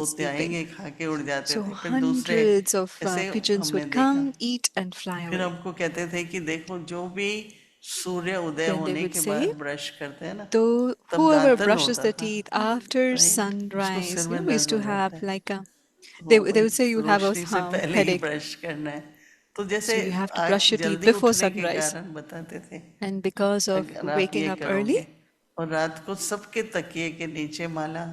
Speaker 3: तोते
Speaker 2: sleeping.
Speaker 3: आएंगे खा के उड़ जाते
Speaker 2: So
Speaker 3: थे, फिर दूसरे
Speaker 2: hundreds of
Speaker 3: ऐसे
Speaker 2: pigeons
Speaker 3: हमने
Speaker 2: would
Speaker 3: देखा।
Speaker 2: come, eat, and fly
Speaker 3: फिर
Speaker 2: away.
Speaker 3: हमको कहते थे कि देखो जो भी सूर्य उदय
Speaker 2: Then they
Speaker 3: होने
Speaker 2: would
Speaker 3: के
Speaker 2: say,
Speaker 3: बाद ब्रश करते हैं ना,
Speaker 2: though
Speaker 3: तब
Speaker 2: whoever
Speaker 3: दांतन
Speaker 2: brushes
Speaker 3: होता
Speaker 2: their
Speaker 3: था,
Speaker 2: teeth after
Speaker 3: राइट, उसको
Speaker 2: sunrise,
Speaker 3: सिर में
Speaker 2: we used
Speaker 3: दर्द
Speaker 2: to
Speaker 3: हो
Speaker 2: have
Speaker 3: जाता है,
Speaker 2: like a,
Speaker 3: तो
Speaker 2: they
Speaker 3: भाई
Speaker 2: would say you would have a
Speaker 3: रोशनी से पहले ही
Speaker 2: headache.
Speaker 3: ब्रश करना है, तो जैसे
Speaker 2: So you have to
Speaker 3: आग
Speaker 2: brush your teeth
Speaker 3: जल्दी
Speaker 2: before
Speaker 3: उठने के
Speaker 2: sunrise.
Speaker 3: कारण बताते थे,
Speaker 2: And because of
Speaker 3: अगर आप
Speaker 2: waking
Speaker 3: ये
Speaker 2: up early,
Speaker 3: करोगे, और रात को सबके तकिए के नीचे माला,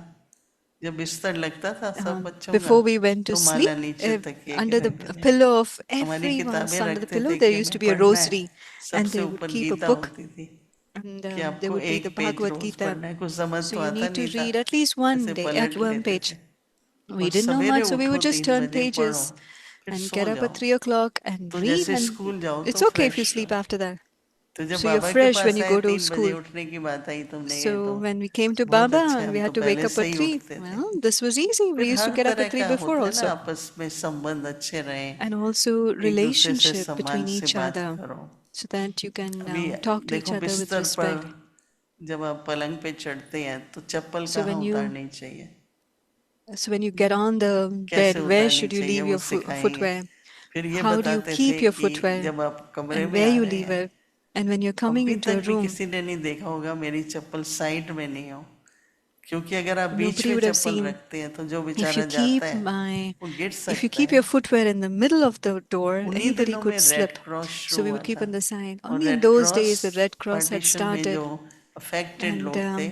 Speaker 3: जब बिस्तर लगता था सब बच्चों का,
Speaker 2: before we went to
Speaker 3: तो
Speaker 2: sleep,
Speaker 3: माला नीचे तकिए के
Speaker 2: under the
Speaker 3: रख देते।
Speaker 2: pillow of
Speaker 3: हमारी
Speaker 2: everyone's
Speaker 3: किताबें
Speaker 2: under the
Speaker 3: रखते
Speaker 2: pillow,
Speaker 3: थे
Speaker 2: there
Speaker 3: कि
Speaker 2: used to
Speaker 3: हमें
Speaker 2: be a
Speaker 3: पढ़ना है,
Speaker 2: rosary, and
Speaker 3: सबसे
Speaker 2: they would
Speaker 3: ऊपर
Speaker 2: keep a
Speaker 3: गीता
Speaker 2: book,
Speaker 3: होती थी
Speaker 2: and
Speaker 3: कि
Speaker 2: there
Speaker 3: आपको
Speaker 2: would be the
Speaker 3: एक पेज
Speaker 2: Bhagavad
Speaker 3: रोज
Speaker 2: Gita.
Speaker 3: पढ़ना है, कुछ समझ
Speaker 2: So
Speaker 3: तो
Speaker 2: you
Speaker 3: आता
Speaker 2: need to
Speaker 3: नहीं था,
Speaker 2: read at least one
Speaker 3: ऐसे
Speaker 2: day at
Speaker 3: पलट
Speaker 2: one
Speaker 3: लेते
Speaker 2: page.
Speaker 3: थे।
Speaker 2: We
Speaker 3: और
Speaker 2: didn't know
Speaker 3: सवेरे
Speaker 2: much, so we
Speaker 3: उठो
Speaker 2: would just
Speaker 3: 3
Speaker 2: turn
Speaker 3: बजे पढ़ो,
Speaker 2: pages
Speaker 3: फिर
Speaker 2: and
Speaker 3: सो
Speaker 2: get up
Speaker 3: जाओ,
Speaker 2: at 3 o'clock and
Speaker 3: तो
Speaker 2: read,
Speaker 3: जैसे
Speaker 2: and
Speaker 3: स्कूल जाओ
Speaker 2: it's
Speaker 3: तो
Speaker 2: okay if you
Speaker 3: fresh
Speaker 2: sleep
Speaker 3: रहो।
Speaker 2: after that.
Speaker 3: तो जब
Speaker 2: So you're
Speaker 3: बाबा के
Speaker 2: fresh when
Speaker 3: पास
Speaker 2: you
Speaker 3: आए
Speaker 2: go to
Speaker 3: 3 बजे
Speaker 2: school.
Speaker 3: उठने की बात आई, तुमने गए
Speaker 2: So
Speaker 3: तो
Speaker 2: when we came to
Speaker 3: बहुत
Speaker 2: Baba
Speaker 3: अच्छे,
Speaker 2: and
Speaker 3: हम
Speaker 2: we
Speaker 3: तो
Speaker 2: had to wake
Speaker 3: पहले
Speaker 2: up
Speaker 3: से
Speaker 2: at
Speaker 3: ही
Speaker 2: 3,
Speaker 3: उठते थे।
Speaker 2: well, this was easy. We
Speaker 3: फिर
Speaker 2: used to
Speaker 3: her
Speaker 2: get up
Speaker 3: तरह
Speaker 2: at 3
Speaker 3: का
Speaker 2: before
Speaker 3: होता है ना,
Speaker 2: also.
Speaker 3: आपस में संबंध अच्छे रहें,
Speaker 2: And also
Speaker 3: एक दूसरे से
Speaker 2: relationship
Speaker 3: सम्मान
Speaker 2: between
Speaker 3: से
Speaker 2: each
Speaker 3: बात
Speaker 2: other,
Speaker 3: करो।
Speaker 2: so that you can
Speaker 3: अभी
Speaker 2: talk to each
Speaker 3: देखो
Speaker 2: other with
Speaker 3: बिस्तर पर
Speaker 2: respect.
Speaker 3: जब आप पलंग पे चढ़ते हैं तो चप्पल
Speaker 2: So
Speaker 3: कहाँ
Speaker 2: when you
Speaker 3: उतारनी चाहिए,
Speaker 2: so when you get on the
Speaker 3: कैसे
Speaker 2: bed, where
Speaker 3: उतारनी
Speaker 2: should you
Speaker 3: चाहिए,
Speaker 2: leave
Speaker 3: वो
Speaker 2: your
Speaker 3: सिखाएंगे।
Speaker 2: footwear?
Speaker 3: फिर ये
Speaker 2: How do you
Speaker 3: बताते थे
Speaker 2: keep your
Speaker 3: कि
Speaker 2: footwear?
Speaker 3: जब आप कमरे
Speaker 2: And
Speaker 3: में
Speaker 2: where
Speaker 3: आ
Speaker 2: you
Speaker 3: रहे
Speaker 2: leave
Speaker 3: हैं,
Speaker 2: it? And when you're coming
Speaker 3: अभी
Speaker 2: into
Speaker 3: तक
Speaker 2: a
Speaker 3: भी
Speaker 2: room,
Speaker 3: किसी ने नहीं देखा होगा मेरी चप्पल साइड में नहीं हो, क्योंकि अगर आप बीच
Speaker 2: nobody
Speaker 3: में
Speaker 2: would have
Speaker 3: चप्पल
Speaker 2: seen.
Speaker 3: रखते हैं तो जो
Speaker 2: If
Speaker 3: बेचारा
Speaker 2: you
Speaker 3: जाता
Speaker 2: keep
Speaker 3: है
Speaker 2: my
Speaker 3: वो गिर
Speaker 2: if you
Speaker 3: सकता
Speaker 2: keep
Speaker 3: है।
Speaker 2: your footwear in the middle of the door,
Speaker 3: उन्हीं
Speaker 2: anybody
Speaker 3: दिनों में
Speaker 2: could
Speaker 3: red
Speaker 2: slip.
Speaker 3: Cross
Speaker 2: So
Speaker 3: शुरू
Speaker 2: we
Speaker 3: हुआ
Speaker 2: would keep
Speaker 3: था,
Speaker 2: on the sign.
Speaker 3: और
Speaker 2: Only in
Speaker 3: red
Speaker 2: those
Speaker 3: cross
Speaker 2: days the Red Cross had
Speaker 3: partition में जो
Speaker 2: started,
Speaker 3: affected
Speaker 2: and
Speaker 3: लोग थे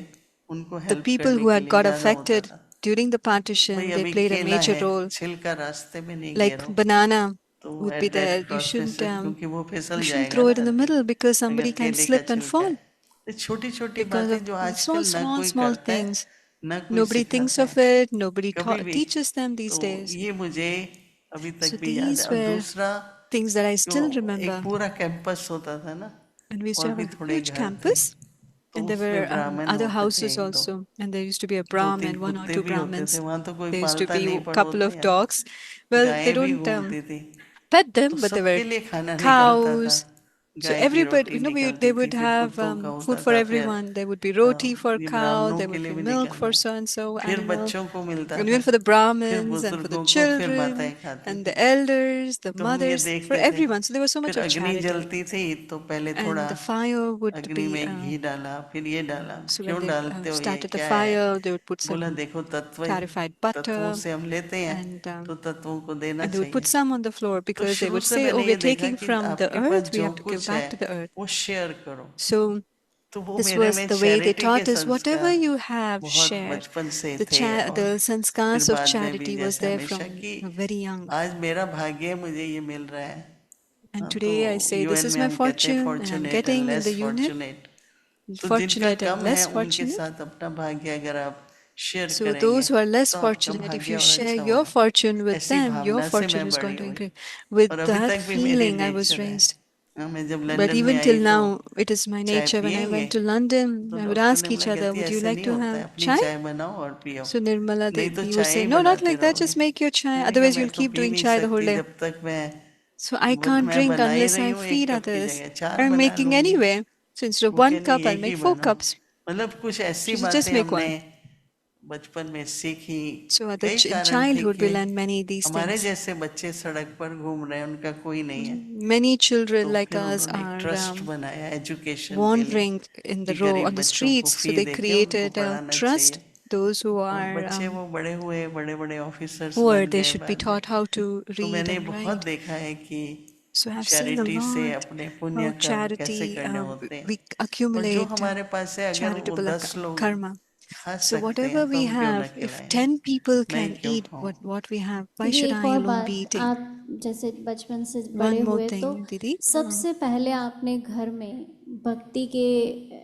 Speaker 3: उनको
Speaker 2: the
Speaker 3: हेल्प
Speaker 2: people
Speaker 3: करने
Speaker 2: who
Speaker 3: के
Speaker 2: had
Speaker 3: लिए
Speaker 2: got
Speaker 3: ज़्यादा होता
Speaker 2: affected
Speaker 3: था।
Speaker 2: during the
Speaker 3: भाई
Speaker 2: partition, they
Speaker 3: अभी
Speaker 2: played a
Speaker 3: केला
Speaker 2: major
Speaker 3: है,
Speaker 2: role.
Speaker 3: छिलका रास्ते में नहीं
Speaker 2: Like
Speaker 3: गिरो,
Speaker 2: banana
Speaker 3: तो
Speaker 2: would be
Speaker 3: red
Speaker 2: there.
Speaker 3: Cross पे से, क्योंकि वो
Speaker 2: You
Speaker 3: फिसल
Speaker 2: shouldn't
Speaker 3: जाएगा
Speaker 2: throw
Speaker 3: ना
Speaker 2: it in the middle because
Speaker 3: अगर
Speaker 2: somebody can
Speaker 3: केले का
Speaker 2: slip and
Speaker 3: छिलका
Speaker 2: fall
Speaker 3: है। तो छोटी छोटी
Speaker 2: because
Speaker 3: बातें
Speaker 2: of
Speaker 3: जो
Speaker 2: small,
Speaker 3: आजकल ना
Speaker 2: small,
Speaker 3: कोई
Speaker 2: small
Speaker 3: करता है
Speaker 2: things.
Speaker 3: ना कोई
Speaker 2: Nobody thinks
Speaker 3: सिखाता
Speaker 2: of
Speaker 3: है
Speaker 2: it. Nobody
Speaker 3: कभी भी।
Speaker 2: teaches them these
Speaker 3: तो
Speaker 2: days.
Speaker 3: ये मुझे अभी
Speaker 2: So
Speaker 3: तक भी याद है।
Speaker 2: these
Speaker 3: और
Speaker 2: were
Speaker 3: दूसरा
Speaker 2: things that I
Speaker 3: जो
Speaker 2: still
Speaker 3: एक
Speaker 2: remember.
Speaker 3: पूरा कैंपस होता था ना,
Speaker 2: And we used to
Speaker 3: और
Speaker 2: have
Speaker 3: भी
Speaker 2: a
Speaker 3: थोड़े
Speaker 2: huge
Speaker 3: घर थे,
Speaker 2: campus,
Speaker 3: तो
Speaker 2: and there
Speaker 3: उसमें
Speaker 2: were
Speaker 3: ब्राह्मण
Speaker 2: other
Speaker 3: होते थे
Speaker 2: houses
Speaker 3: 1-2,
Speaker 2: also, and there used to be a
Speaker 3: 2-3
Speaker 2: Brahmin, one or
Speaker 3: कुत्ते
Speaker 2: two
Speaker 3: भी होते थे,
Speaker 2: Brahmins.
Speaker 3: वहाँ तो कोई
Speaker 2: There used to
Speaker 3: पालता
Speaker 2: be
Speaker 3: नहीं
Speaker 2: a
Speaker 3: पर
Speaker 2: couple
Speaker 3: होते
Speaker 2: of
Speaker 3: हैं।
Speaker 2: dogs. Well, they
Speaker 3: गायें भी
Speaker 2: don't
Speaker 3: घूमती थी,
Speaker 2: pet
Speaker 3: तो
Speaker 2: them, but they were
Speaker 3: सबके लिए खाना निकलता था।
Speaker 2: cows. So
Speaker 3: गाय की
Speaker 2: everybody,
Speaker 3: रोटी
Speaker 2: they
Speaker 3: निकलती थी,
Speaker 2: would
Speaker 3: फिर
Speaker 2: have
Speaker 3: कुत्तों का
Speaker 2: food
Speaker 3: होता
Speaker 2: for
Speaker 3: था, फिर
Speaker 2: everyone. There would be roti for
Speaker 3: ये
Speaker 2: cow,
Speaker 3: ब्राह्मणों
Speaker 2: there
Speaker 3: के
Speaker 2: would
Speaker 3: लिए
Speaker 2: be
Speaker 3: भी
Speaker 2: milk
Speaker 3: निकलना
Speaker 2: for
Speaker 3: है,
Speaker 2: so and so
Speaker 3: फिर
Speaker 2: animal,
Speaker 3: बच्चों को मिलता
Speaker 2: and
Speaker 3: था,
Speaker 2: even for the
Speaker 3: फिर
Speaker 2: Brahmins and for the
Speaker 3: बुजुर्गों को, फिर
Speaker 2: children
Speaker 3: माताएं खाती
Speaker 2: and
Speaker 3: थी।
Speaker 2: the elders, the
Speaker 3: तो हम ये
Speaker 2: mothers, for
Speaker 3: देखते थे।
Speaker 2: everyone. So there was so much
Speaker 3: फिर
Speaker 2: of
Speaker 3: अग्नि
Speaker 2: charity.
Speaker 3: जलती थी तो पहले थोड़ा
Speaker 2: And the fire would
Speaker 3: अग्नि
Speaker 2: be,
Speaker 3: में घी डाला, फिर ये डाला,
Speaker 2: so when
Speaker 3: क्यों
Speaker 2: they
Speaker 3: डालते हो, ये
Speaker 2: started the
Speaker 3: क्या है?
Speaker 2: fire, they would put
Speaker 3: बोला
Speaker 2: some
Speaker 3: देखो
Speaker 2: clarified
Speaker 3: तत्वों
Speaker 2: butter,
Speaker 3: से हम लेते हैं
Speaker 2: and
Speaker 3: तो तत्वों को देना
Speaker 2: and they would put
Speaker 3: चाहिए।
Speaker 2: some on the floor
Speaker 3: तो
Speaker 2: because they
Speaker 3: शुरू
Speaker 2: would
Speaker 3: से
Speaker 2: say, oh,
Speaker 3: मैंने
Speaker 2: we
Speaker 3: ये
Speaker 2: are
Speaker 3: देखा
Speaker 2: taking
Speaker 3: कि
Speaker 2: from the
Speaker 3: आपके पास
Speaker 2: earth, we
Speaker 3: जो
Speaker 2: have to give
Speaker 3: कुछ
Speaker 2: back
Speaker 3: है
Speaker 2: to the earth.
Speaker 3: वो शेयर करो।
Speaker 2: So
Speaker 3: तो वो
Speaker 2: this
Speaker 3: मेरे
Speaker 2: was
Speaker 3: में
Speaker 2: the way they
Speaker 3: चैरिटी के
Speaker 2: taught us. Whatever
Speaker 3: संस्कार
Speaker 2: you have,
Speaker 3: बहुत
Speaker 2: share.
Speaker 3: बचपन से
Speaker 2: The
Speaker 3: थे,
Speaker 2: the
Speaker 3: और फिर
Speaker 2: sanskars of
Speaker 3: बाद में भी
Speaker 2: charity was
Speaker 3: जैसे
Speaker 2: there
Speaker 3: हमेशा
Speaker 2: from
Speaker 3: कि
Speaker 2: very young.
Speaker 3: आज मेरा भाग्य है, मुझे ये मिल रहा है।
Speaker 2: And
Speaker 3: तो
Speaker 2: today I say, this
Speaker 3: UN
Speaker 2: is
Speaker 3: में
Speaker 2: my
Speaker 3: हम कहते हैं
Speaker 2: fortune, and I'm
Speaker 3: fortunate and
Speaker 2: getting in
Speaker 3: less
Speaker 2: the unit,
Speaker 3: fortunate. तो जिनका
Speaker 2: fortunate and
Speaker 3: कम है
Speaker 2: less
Speaker 3: उनके
Speaker 2: fortunate.
Speaker 3: साथ अपना भाग्य अगर आप शेयर
Speaker 2: So
Speaker 3: करेंगे
Speaker 2: those who are less
Speaker 3: तो आपका
Speaker 2: fortunate, if
Speaker 3: भाग्य
Speaker 2: you
Speaker 3: और
Speaker 2: share
Speaker 3: अच्छा
Speaker 2: your
Speaker 3: होगा।
Speaker 2: fortune with
Speaker 3: ऐसी
Speaker 2: them, your
Speaker 3: भावना से
Speaker 2: fortune
Speaker 3: मैं
Speaker 2: is going
Speaker 3: बड़ी
Speaker 2: to
Speaker 3: हुई,
Speaker 2: increase. With
Speaker 3: और अभी
Speaker 2: that
Speaker 3: तक भी मेरी
Speaker 2: feeling, I was
Speaker 3: नेचर है।
Speaker 2: raised.
Speaker 3: मैं जब
Speaker 2: But
Speaker 3: लंदन में
Speaker 2: even
Speaker 3: आई
Speaker 2: till
Speaker 3: तो
Speaker 2: now, it is my
Speaker 3: चाय
Speaker 2: nature. When I
Speaker 3: पियेंगे,
Speaker 2: went to London,
Speaker 3: तो
Speaker 2: I would
Speaker 3: डॉक्टर
Speaker 2: ask
Speaker 3: ने
Speaker 2: each
Speaker 3: बोला,
Speaker 2: other,
Speaker 3: कहती
Speaker 2: would you
Speaker 3: ऐसे
Speaker 2: like
Speaker 3: नहीं
Speaker 2: to
Speaker 3: होता
Speaker 2: have
Speaker 3: है, अपनी
Speaker 2: chai?
Speaker 3: चाय बनाओ और पियो,
Speaker 2: So Nirmala,
Speaker 3: नहीं तो
Speaker 2: he would
Speaker 3: चाय
Speaker 2: say,
Speaker 3: ही
Speaker 2: no, not
Speaker 3: बनाते
Speaker 2: like that,
Speaker 3: रहोगे।
Speaker 2: just make your chai.
Speaker 3: मैंने कहा
Speaker 2: Otherwise,
Speaker 3: मैं
Speaker 2: you'll
Speaker 3: तो
Speaker 2: keep
Speaker 3: पी
Speaker 2: doing
Speaker 3: नहीं
Speaker 2: chai the whole
Speaker 3: सकती
Speaker 2: day.
Speaker 3: जब तक मैं
Speaker 2: So I can't
Speaker 3: मैं
Speaker 2: drink
Speaker 3: बना ही
Speaker 2: unless
Speaker 3: रही
Speaker 2: I
Speaker 3: हूँ,
Speaker 2: feed
Speaker 3: एक कप की
Speaker 2: others.
Speaker 3: जगह 4
Speaker 2: I'm
Speaker 3: बना
Speaker 2: making
Speaker 3: लूंगी।
Speaker 2: anyway. So instead of
Speaker 3: वो
Speaker 2: one
Speaker 3: कहनी
Speaker 2: cup, I'll
Speaker 3: एक ही
Speaker 2: make 4
Speaker 3: बनाओ।
Speaker 2: cups.
Speaker 3: मतलब कुछ ऐसी
Speaker 2: She said, just
Speaker 3: बातें
Speaker 2: make
Speaker 3: हमने
Speaker 2: one.
Speaker 3: बचपन में सीखी।
Speaker 2: So at
Speaker 3: कई
Speaker 2: in
Speaker 3: कारण थे
Speaker 2: childhood,
Speaker 3: कि
Speaker 2: we learn many of these
Speaker 3: हमारे
Speaker 2: things.
Speaker 3: जैसे बच्चे सड़क पर घूम रहे हैं, उनका कोई नहीं है,
Speaker 2: Many children
Speaker 3: तो
Speaker 2: like
Speaker 3: फिर
Speaker 2: us
Speaker 3: उन्होंने एक
Speaker 2: are
Speaker 3: ट्रस्ट बनाया एजुकेशन के लिए
Speaker 2: wandering in the
Speaker 3: कि
Speaker 2: row
Speaker 3: गरीब
Speaker 2: on the
Speaker 3: बच्चों को
Speaker 2: streets. So
Speaker 3: फी
Speaker 2: they
Speaker 3: देके उनको
Speaker 2: created a
Speaker 3: पढ़ाना
Speaker 2: trust.
Speaker 3: चाहिए।
Speaker 2: Those who
Speaker 3: और
Speaker 2: are
Speaker 3: बच्चे वो बड़े हुए, बड़े बड़े ऑफिसर्स
Speaker 2: poor,
Speaker 3: बन
Speaker 2: they
Speaker 3: गए
Speaker 2: should be
Speaker 3: बाद में।
Speaker 2: taught how to
Speaker 3: तो
Speaker 2: read
Speaker 3: मैंने
Speaker 2: and
Speaker 3: बहुत
Speaker 2: write.
Speaker 3: देखा है कि
Speaker 2: So I've seen a
Speaker 3: charity से
Speaker 2: lot
Speaker 3: अपने पुण्य
Speaker 2: of
Speaker 3: कर्म कैसे
Speaker 2: charity.
Speaker 3: करने होते हैं,
Speaker 2: We
Speaker 3: और जो
Speaker 2: accumulate
Speaker 3: हमारे पास है अगर वो
Speaker 2: charitable
Speaker 3: 10 लोग
Speaker 2: karma.
Speaker 3: खा
Speaker 2: So
Speaker 3: सकते
Speaker 2: whatever
Speaker 3: हैं तो
Speaker 2: we
Speaker 3: हम क्यों ना
Speaker 2: have, if
Speaker 3: खिलाएं,
Speaker 2: 10 people
Speaker 3: मैं
Speaker 2: can
Speaker 3: क्यों
Speaker 2: eat
Speaker 3: खाऊं।
Speaker 2: what we have, why
Speaker 1: दीदी
Speaker 2: should
Speaker 1: एक
Speaker 2: I
Speaker 1: और
Speaker 2: alone be
Speaker 1: बात,
Speaker 2: eating?
Speaker 1: आप जैसे बचपन से बड़े
Speaker 2: One more
Speaker 1: हुए तो
Speaker 2: thing, Didi.
Speaker 1: सबसे पहले आपने घर में भक्ति के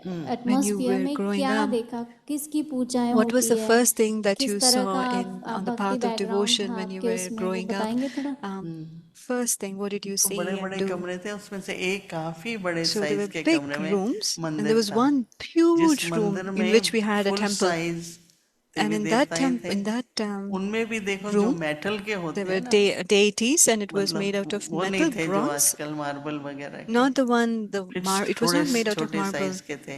Speaker 2: When you
Speaker 1: एटमॉस्फेयर
Speaker 2: were
Speaker 1: में
Speaker 2: growing
Speaker 1: क्या
Speaker 2: up,
Speaker 1: देखा, किसकी पूजाएं
Speaker 2: what was
Speaker 1: होती
Speaker 2: the
Speaker 1: है,
Speaker 2: first thing that
Speaker 1: किस
Speaker 2: you
Speaker 1: तरह
Speaker 2: saw
Speaker 1: का
Speaker 2: in
Speaker 1: आप
Speaker 2: on the
Speaker 1: भक्ति
Speaker 2: path of
Speaker 1: बैकग्राउंड
Speaker 2: devotion
Speaker 1: था
Speaker 2: when you
Speaker 1: आपके
Speaker 2: were
Speaker 1: उसमें, वो
Speaker 2: growing up?
Speaker 1: बताएंगे थोड़ा।
Speaker 2: First thing, what did you
Speaker 3: तो
Speaker 2: see
Speaker 3: बड़े
Speaker 2: and
Speaker 3: बड़े
Speaker 2: do?
Speaker 3: कमरे थे, उसमें से एक काफी बड़े
Speaker 2: So there
Speaker 3: साइज
Speaker 2: were
Speaker 3: के
Speaker 2: big
Speaker 3: कमरे में
Speaker 2: rooms, and there
Speaker 3: मंदिर
Speaker 2: was
Speaker 3: था,
Speaker 2: one
Speaker 3: जिस
Speaker 2: huge
Speaker 3: मंदिर
Speaker 2: room in
Speaker 3: में
Speaker 2: which we had a
Speaker 3: full
Speaker 2: temple.
Speaker 3: Size
Speaker 2: And
Speaker 3: Devi
Speaker 2: in that
Speaker 3: देवताएं थे।
Speaker 2: in that
Speaker 3: उनमें भी देखो जो
Speaker 2: room,
Speaker 3: मेटल के
Speaker 2: there
Speaker 3: होते
Speaker 2: were
Speaker 3: हैं ना,
Speaker 2: deities, and it was made out
Speaker 3: मतलब
Speaker 2: of
Speaker 3: वो नहीं
Speaker 2: metal,
Speaker 3: थे जो
Speaker 2: bronze.
Speaker 3: आजकल मार्बल वगैरह के,
Speaker 2: Not the one,
Speaker 3: फिर
Speaker 2: it was
Speaker 3: थोड़े
Speaker 2: not made out of
Speaker 3: छोटे
Speaker 2: marble.
Speaker 3: साइज के थे।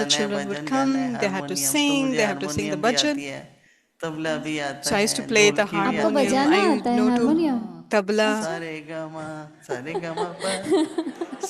Speaker 2: the
Speaker 3: गाना है,
Speaker 2: children would
Speaker 3: भजन
Speaker 2: come,
Speaker 3: गाना है,
Speaker 2: they had to
Speaker 3: हारमोनियम, तो
Speaker 2: sing,
Speaker 3: मुझे
Speaker 2: they had to sing the
Speaker 3: harmonium भी
Speaker 2: bhajan.
Speaker 3: आती है, तबला भी आता
Speaker 2: So I used to
Speaker 3: है,
Speaker 2: play the
Speaker 3: ढोलकी भी
Speaker 1: आपको
Speaker 3: आती
Speaker 2: harmonium.
Speaker 3: है,
Speaker 1: बजाना
Speaker 2: I
Speaker 1: आता है
Speaker 2: know to
Speaker 1: हारमोनियम?
Speaker 2: tabla.
Speaker 3: सारे गामा पा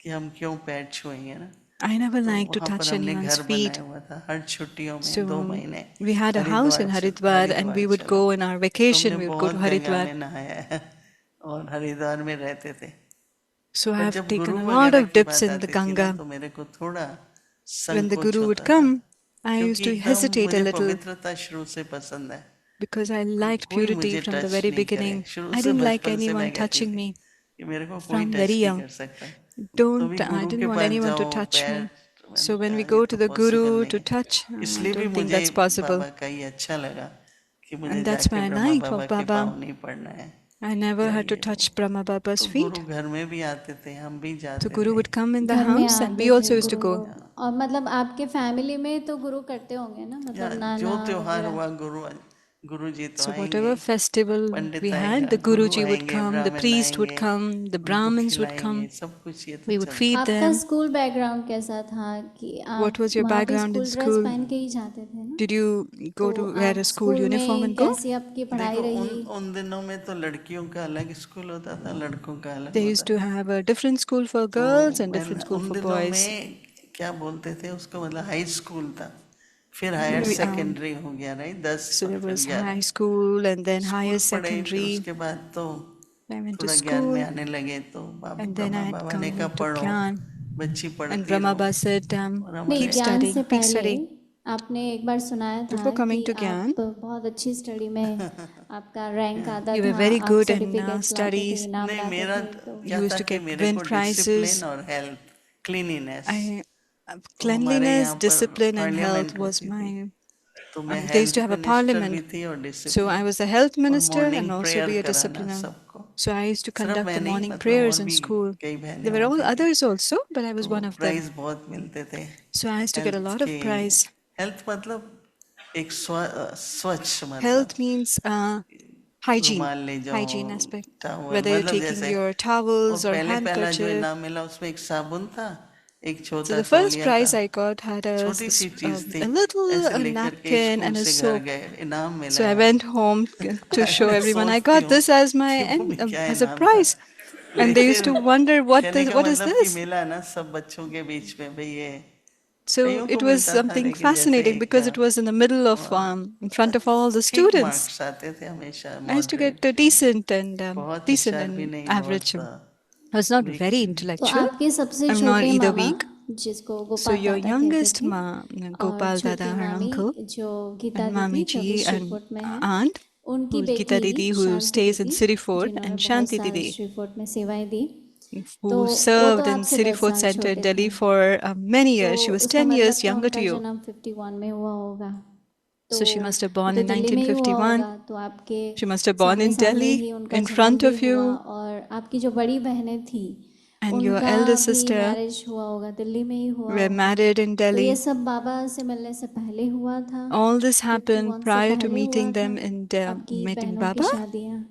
Speaker 3: कि हम क्यों पैर छुएंगे ना।
Speaker 2: I never
Speaker 3: तो
Speaker 2: liked to
Speaker 3: वहाँ पर
Speaker 2: touch
Speaker 3: हमने
Speaker 2: anyone's
Speaker 3: घर
Speaker 2: feet.
Speaker 3: बनाया हुआ था, हर छुट्टियों में
Speaker 2: So
Speaker 3: 2 महीने
Speaker 2: we had a house in Haridwar and we would
Speaker 3: चलो।
Speaker 2: go in our
Speaker 3: तो
Speaker 2: vacation,
Speaker 3: हमने
Speaker 2: we would go to
Speaker 3: बहुत गंगा
Speaker 2: Haridwar.
Speaker 3: में नहाया है और हरिद्वार में रहते थे।
Speaker 2: So I
Speaker 3: पर
Speaker 2: have
Speaker 3: जब
Speaker 2: taken
Speaker 3: गुरु
Speaker 2: a lot
Speaker 3: वगैरह
Speaker 2: of
Speaker 3: की
Speaker 2: dips
Speaker 3: बात
Speaker 2: in the
Speaker 3: आती थी ना
Speaker 2: Ganga.
Speaker 3: तो मेरे को थोड़ा
Speaker 2: When the
Speaker 3: संकोच
Speaker 2: Guru would
Speaker 3: होता था,
Speaker 2: come, I used
Speaker 3: क्योंकि
Speaker 2: to
Speaker 3: एकदम
Speaker 2: hesitate a
Speaker 3: मुझे
Speaker 2: little
Speaker 3: पवित्रता शुरू से पसंद है।
Speaker 2: because I liked
Speaker 3: कोई
Speaker 2: purity
Speaker 3: मुझे
Speaker 2: from the
Speaker 3: टच
Speaker 2: very
Speaker 3: नहीं करे।
Speaker 2: beginning.
Speaker 3: शुरू
Speaker 2: I
Speaker 3: से
Speaker 2: didn't like
Speaker 3: बचपन से मैं
Speaker 2: anyone
Speaker 3: कहती
Speaker 2: touching
Speaker 3: थी
Speaker 2: me
Speaker 3: कि मेरे को कोई
Speaker 2: from
Speaker 3: टच
Speaker 2: very
Speaker 3: नहीं
Speaker 2: young.
Speaker 3: कर सकता। तो
Speaker 2: Don't,
Speaker 3: भी
Speaker 2: I
Speaker 3: गुरु के
Speaker 2: didn't want
Speaker 3: pass
Speaker 2: anyone to
Speaker 3: जाओ,
Speaker 2: touch
Speaker 3: पैर
Speaker 2: me.
Speaker 3: मैंने
Speaker 2: So when we
Speaker 3: कहा
Speaker 2: go
Speaker 3: ये
Speaker 2: to
Speaker 3: तो
Speaker 2: the
Speaker 3: पॉसिबल
Speaker 2: guru
Speaker 3: नहीं
Speaker 2: to
Speaker 3: है।
Speaker 2: touch, I
Speaker 3: इसलिए भी
Speaker 2: don't think
Speaker 3: मुझे
Speaker 2: that's possible.
Speaker 3: बाबा का ये अच्छा लगा कि मुझे
Speaker 2: And that's
Speaker 3: जाके
Speaker 2: why I
Speaker 3: Brahma
Speaker 2: like
Speaker 3: Baba
Speaker 2: of
Speaker 3: के
Speaker 2: Baba.
Speaker 3: पाँव नहीं पड़ना है
Speaker 2: I never
Speaker 3: या
Speaker 2: had to
Speaker 3: ये वो।
Speaker 2: touch Brahma Baba's
Speaker 3: तो
Speaker 2: feet.
Speaker 3: गुरु घर में भी आते थे, हम भी
Speaker 2: So
Speaker 3: जाते
Speaker 2: Guru
Speaker 3: थे।
Speaker 2: would come in the
Speaker 1: घर में
Speaker 2: house and
Speaker 1: आते
Speaker 2: we also
Speaker 1: थे
Speaker 2: used to
Speaker 1: गुरु
Speaker 2: go.
Speaker 1: लोग। और मतलब आपके फैमिली में तो गुरु करते होंगे ना,
Speaker 3: या
Speaker 1: मतलब
Speaker 3: जो
Speaker 1: नाना
Speaker 3: त्योहार
Speaker 1: वगैरह।
Speaker 3: हुआ गुरु जी तो
Speaker 2: So
Speaker 3: आएंगे,
Speaker 2: whatever festival
Speaker 3: Pandit
Speaker 2: we had,
Speaker 3: आएगा,
Speaker 2: the
Speaker 3: गुरु
Speaker 2: Guruji would
Speaker 3: आएंगे,
Speaker 2: come, the
Speaker 3: ब्राह्मण
Speaker 2: priest would
Speaker 3: आएंगे,
Speaker 2: come, the
Speaker 3: उनको
Speaker 2: Brahmins would
Speaker 3: खिलाएंगे,
Speaker 2: come.
Speaker 3: सब कुछ ये तो
Speaker 2: We would
Speaker 3: चलता।
Speaker 2: feed
Speaker 1: आपका
Speaker 2: them.
Speaker 1: स्कूल बैकग्राउंड कैसा था कि
Speaker 2: What
Speaker 1: आप
Speaker 2: was your
Speaker 1: वहाँ पे
Speaker 2: background in
Speaker 1: school dress
Speaker 2: school?
Speaker 1: पहन के ही जाते थे ना?
Speaker 2: Did you go
Speaker 1: तो
Speaker 2: to wear a
Speaker 1: आप
Speaker 2: school
Speaker 1: स्कूल
Speaker 2: uniform
Speaker 1: में
Speaker 2: and go?
Speaker 1: कैसी आपकी पढ़ाई
Speaker 3: देखो
Speaker 1: रही?
Speaker 3: उन दिनों में तो लड़कियों का अलग स्कूल होता था, लड़कों का अलग
Speaker 2: They
Speaker 3: होता
Speaker 2: used to
Speaker 3: था।
Speaker 2: have a different school for
Speaker 3: तो
Speaker 2: girls and
Speaker 3: मैं
Speaker 2: different school
Speaker 3: उन
Speaker 2: for
Speaker 3: दिनों
Speaker 2: boys.
Speaker 3: में क्या बोलते थे उसको, मतलब हाई स्कूल था, फिर हायर
Speaker 2: We,
Speaker 3: सेकेंडरी हो गया, राइट, 10
Speaker 2: so
Speaker 3: और
Speaker 2: there
Speaker 3: फिर
Speaker 2: was
Speaker 3: 11
Speaker 2: high school and then higher
Speaker 3: school पढ़े। फिर
Speaker 2: secondary.
Speaker 3: उसके बाद तो
Speaker 2: I went to
Speaker 3: थोड़ा ज्ञान में
Speaker 2: school
Speaker 3: आने लगे, तो
Speaker 2: and then
Speaker 3: Brahma
Speaker 2: I had
Speaker 3: बाबा ने कहा
Speaker 2: come to
Speaker 3: पढ़ो,
Speaker 2: Gyan.
Speaker 3: बच्ची
Speaker 2: And
Speaker 3: पढ़ती
Speaker 2: Brahma
Speaker 3: रहो।
Speaker 2: Baba said,
Speaker 3: और
Speaker 1: नहीं,
Speaker 3: हमारे
Speaker 2: keep
Speaker 1: ज्ञान
Speaker 2: studying,
Speaker 1: से
Speaker 2: keep
Speaker 1: पहले
Speaker 2: studying.
Speaker 1: आपने एक बार सुनाया था
Speaker 2: Before coming
Speaker 1: कि
Speaker 2: to Gyan,
Speaker 1: आप बहुत अच्छी स्टडी में आपका रैंक आता
Speaker 2: you were
Speaker 1: था,
Speaker 2: very
Speaker 1: आप
Speaker 2: good in
Speaker 1: सर्टिफिकेट्स लाते थे,
Speaker 2: studies.
Speaker 1: इनाम
Speaker 3: नहीं,
Speaker 1: लाते
Speaker 3: मेरा
Speaker 1: थे। तो
Speaker 3: क्या
Speaker 2: You
Speaker 3: था
Speaker 2: used to
Speaker 3: कि
Speaker 2: get
Speaker 3: मेरे
Speaker 2: win
Speaker 3: को
Speaker 2: prizes.
Speaker 3: डिसिप्लिन और हेल्थ, क्लीनिनेस,
Speaker 2: I
Speaker 3: तो हमारे
Speaker 2: cleanliness,
Speaker 3: यहाँ पर
Speaker 2: discipline, and health
Speaker 3: parliament
Speaker 2: was
Speaker 3: होती थी,
Speaker 2: my.
Speaker 3: तो मैं
Speaker 2: They used to
Speaker 3: health
Speaker 2: have a
Speaker 3: minister भी
Speaker 2: parliament,
Speaker 3: थी और
Speaker 2: so I
Speaker 3: discipline,
Speaker 2: was a health
Speaker 3: और
Speaker 2: minister and
Speaker 3: morning
Speaker 2: also
Speaker 3: prayer
Speaker 2: be a
Speaker 3: कराना
Speaker 2: discipliner.
Speaker 3: सबको।
Speaker 2: So I used to
Speaker 3: सिर्फ
Speaker 2: conduct
Speaker 3: मैं
Speaker 2: the
Speaker 3: नहीं,
Speaker 2: morning
Speaker 3: मतलब
Speaker 2: prayers
Speaker 3: और
Speaker 2: in
Speaker 3: भी
Speaker 2: school.
Speaker 3: कई बहनें
Speaker 2: There were all
Speaker 3: होती थी,
Speaker 2: others also, but I was
Speaker 3: तो
Speaker 2: one of them.
Speaker 3: प्राइज बहुत मिलते थे
Speaker 2: So I used to get a
Speaker 3: health
Speaker 2: lot of
Speaker 3: के।
Speaker 2: prize.
Speaker 3: हेल्थ मतलब एक स्वच्छ, मतलब
Speaker 2: Health means hygiene,
Speaker 3: रुमाल ले जाओ,
Speaker 2: hygiene aspect.
Speaker 3: Towel,
Speaker 2: Whether you're
Speaker 3: मतलब
Speaker 2: taking
Speaker 3: जैसे।
Speaker 2: your
Speaker 3: और
Speaker 2: towels or
Speaker 3: पहले पहला जो
Speaker 2: handkerchief.
Speaker 3: इनाम मिला उसमें एक साबुन था, एक
Speaker 2: So
Speaker 3: छोटा
Speaker 2: the first
Speaker 3: तौलिया था,
Speaker 2: prize I got had
Speaker 3: छोटी सी चीज थी,
Speaker 2: a little
Speaker 3: ऐसे
Speaker 2: a
Speaker 3: लेकर के
Speaker 2: napkin
Speaker 3: स्कूल
Speaker 2: and a
Speaker 3: से घर
Speaker 2: soap.
Speaker 3: गए, इनाम मिला
Speaker 2: So I
Speaker 3: है।
Speaker 2: went home to show
Speaker 3: मैं
Speaker 2: everyone I
Speaker 3: सोचती
Speaker 2: got
Speaker 3: हूँ
Speaker 2: this as my
Speaker 3: कि वो भी क्या
Speaker 2: as a
Speaker 3: इनाम था,
Speaker 2: prize, and they used
Speaker 3: लेकिन
Speaker 2: to wonder
Speaker 3: कहने का
Speaker 2: what is
Speaker 3: मतलब कि
Speaker 2: this.
Speaker 3: मिला ना सब बच्चों के बीच में, भाई ये
Speaker 2: So
Speaker 3: कईयों को
Speaker 2: it was
Speaker 3: मिलता था,
Speaker 2: something
Speaker 3: लेकिन जैसे
Speaker 2: fascinating
Speaker 3: एक
Speaker 2: because it was in the middle of in front of all the
Speaker 3: ठीक
Speaker 2: students.
Speaker 3: मार्क्स आते थे हमेशा,
Speaker 2: I used to get
Speaker 3: moderate,
Speaker 2: decent
Speaker 3: बहुत होशियार भी
Speaker 2: and
Speaker 3: नहीं,
Speaker 2: average.
Speaker 3: बहुत
Speaker 2: I was not
Speaker 3: weak
Speaker 2: very
Speaker 3: भी नहीं।
Speaker 1: तो
Speaker 2: intellectual.
Speaker 1: आपके सबसे
Speaker 2: I'm not
Speaker 1: छोटे
Speaker 2: either
Speaker 1: मामा,
Speaker 2: weak.
Speaker 1: जिसको
Speaker 2: So
Speaker 1: गोपाल
Speaker 2: your
Speaker 1: दादा कहते
Speaker 2: youngest
Speaker 1: थे, और
Speaker 2: Gopal Dada,
Speaker 1: छोटी
Speaker 2: her
Speaker 1: मामी
Speaker 2: uncle,
Speaker 1: जो गीता
Speaker 2: and
Speaker 1: दीदी
Speaker 2: Mami
Speaker 1: जो कि
Speaker 2: ji and
Speaker 1: श्रीफोर्ट में है,
Speaker 2: aunt,
Speaker 1: उनकी
Speaker 2: who's Gita
Speaker 1: बेटी
Speaker 2: Didi, who
Speaker 1: Shanti
Speaker 2: stays in
Speaker 1: दीदी,
Speaker 2: Sirifort,
Speaker 1: जिन्होंने
Speaker 2: and
Speaker 1: बहुत
Speaker 2: Shanti
Speaker 1: साल
Speaker 2: Didi,
Speaker 1: श्रीफोर्ट में सेवाएं दी, तो
Speaker 2: who
Speaker 1: वो तो
Speaker 2: served in
Speaker 1: आपसे 10
Speaker 2: Sirifort
Speaker 1: साल
Speaker 2: Center in
Speaker 1: छोटे थे।
Speaker 2: Delhi for many
Speaker 1: तो
Speaker 2: years. She was
Speaker 1: उसका
Speaker 2: 10
Speaker 1: मतलब
Speaker 2: years
Speaker 1: तो
Speaker 2: younger
Speaker 1: उनका
Speaker 2: to you.
Speaker 1: जन्म 51 में हुआ होगा, तो
Speaker 2: So she must have
Speaker 1: वो
Speaker 2: born
Speaker 1: तो
Speaker 2: in
Speaker 1: दिल्ली में ही हुआ
Speaker 2: 1951.
Speaker 1: होगा, तो आपके
Speaker 2: She must have born
Speaker 1: सामने
Speaker 2: in
Speaker 1: सामने
Speaker 2: Delhi,
Speaker 1: ही उनका
Speaker 2: in
Speaker 1: जन्म
Speaker 2: front
Speaker 1: भी
Speaker 2: of
Speaker 1: हुआ,
Speaker 2: you,
Speaker 1: और आपकी जो बड़ी बहनें थी
Speaker 2: and your
Speaker 1: उनका
Speaker 2: elder
Speaker 1: भी
Speaker 2: sister
Speaker 1: मैरिज हुआ होगा, दिल्ली में ही हुआ
Speaker 2: were
Speaker 1: होगा।
Speaker 2: married in
Speaker 1: तो ये
Speaker 2: Delhi.
Speaker 1: सब बाबा से मिलने से पहले हुआ था,
Speaker 2: All this happened
Speaker 1: 51 से
Speaker 2: prior to
Speaker 1: पहले हुआ
Speaker 2: meeting
Speaker 1: था
Speaker 2: them in
Speaker 1: आपकी
Speaker 2: meeting
Speaker 1: बहनों की
Speaker 2: Baba.
Speaker 1: शादियाँ।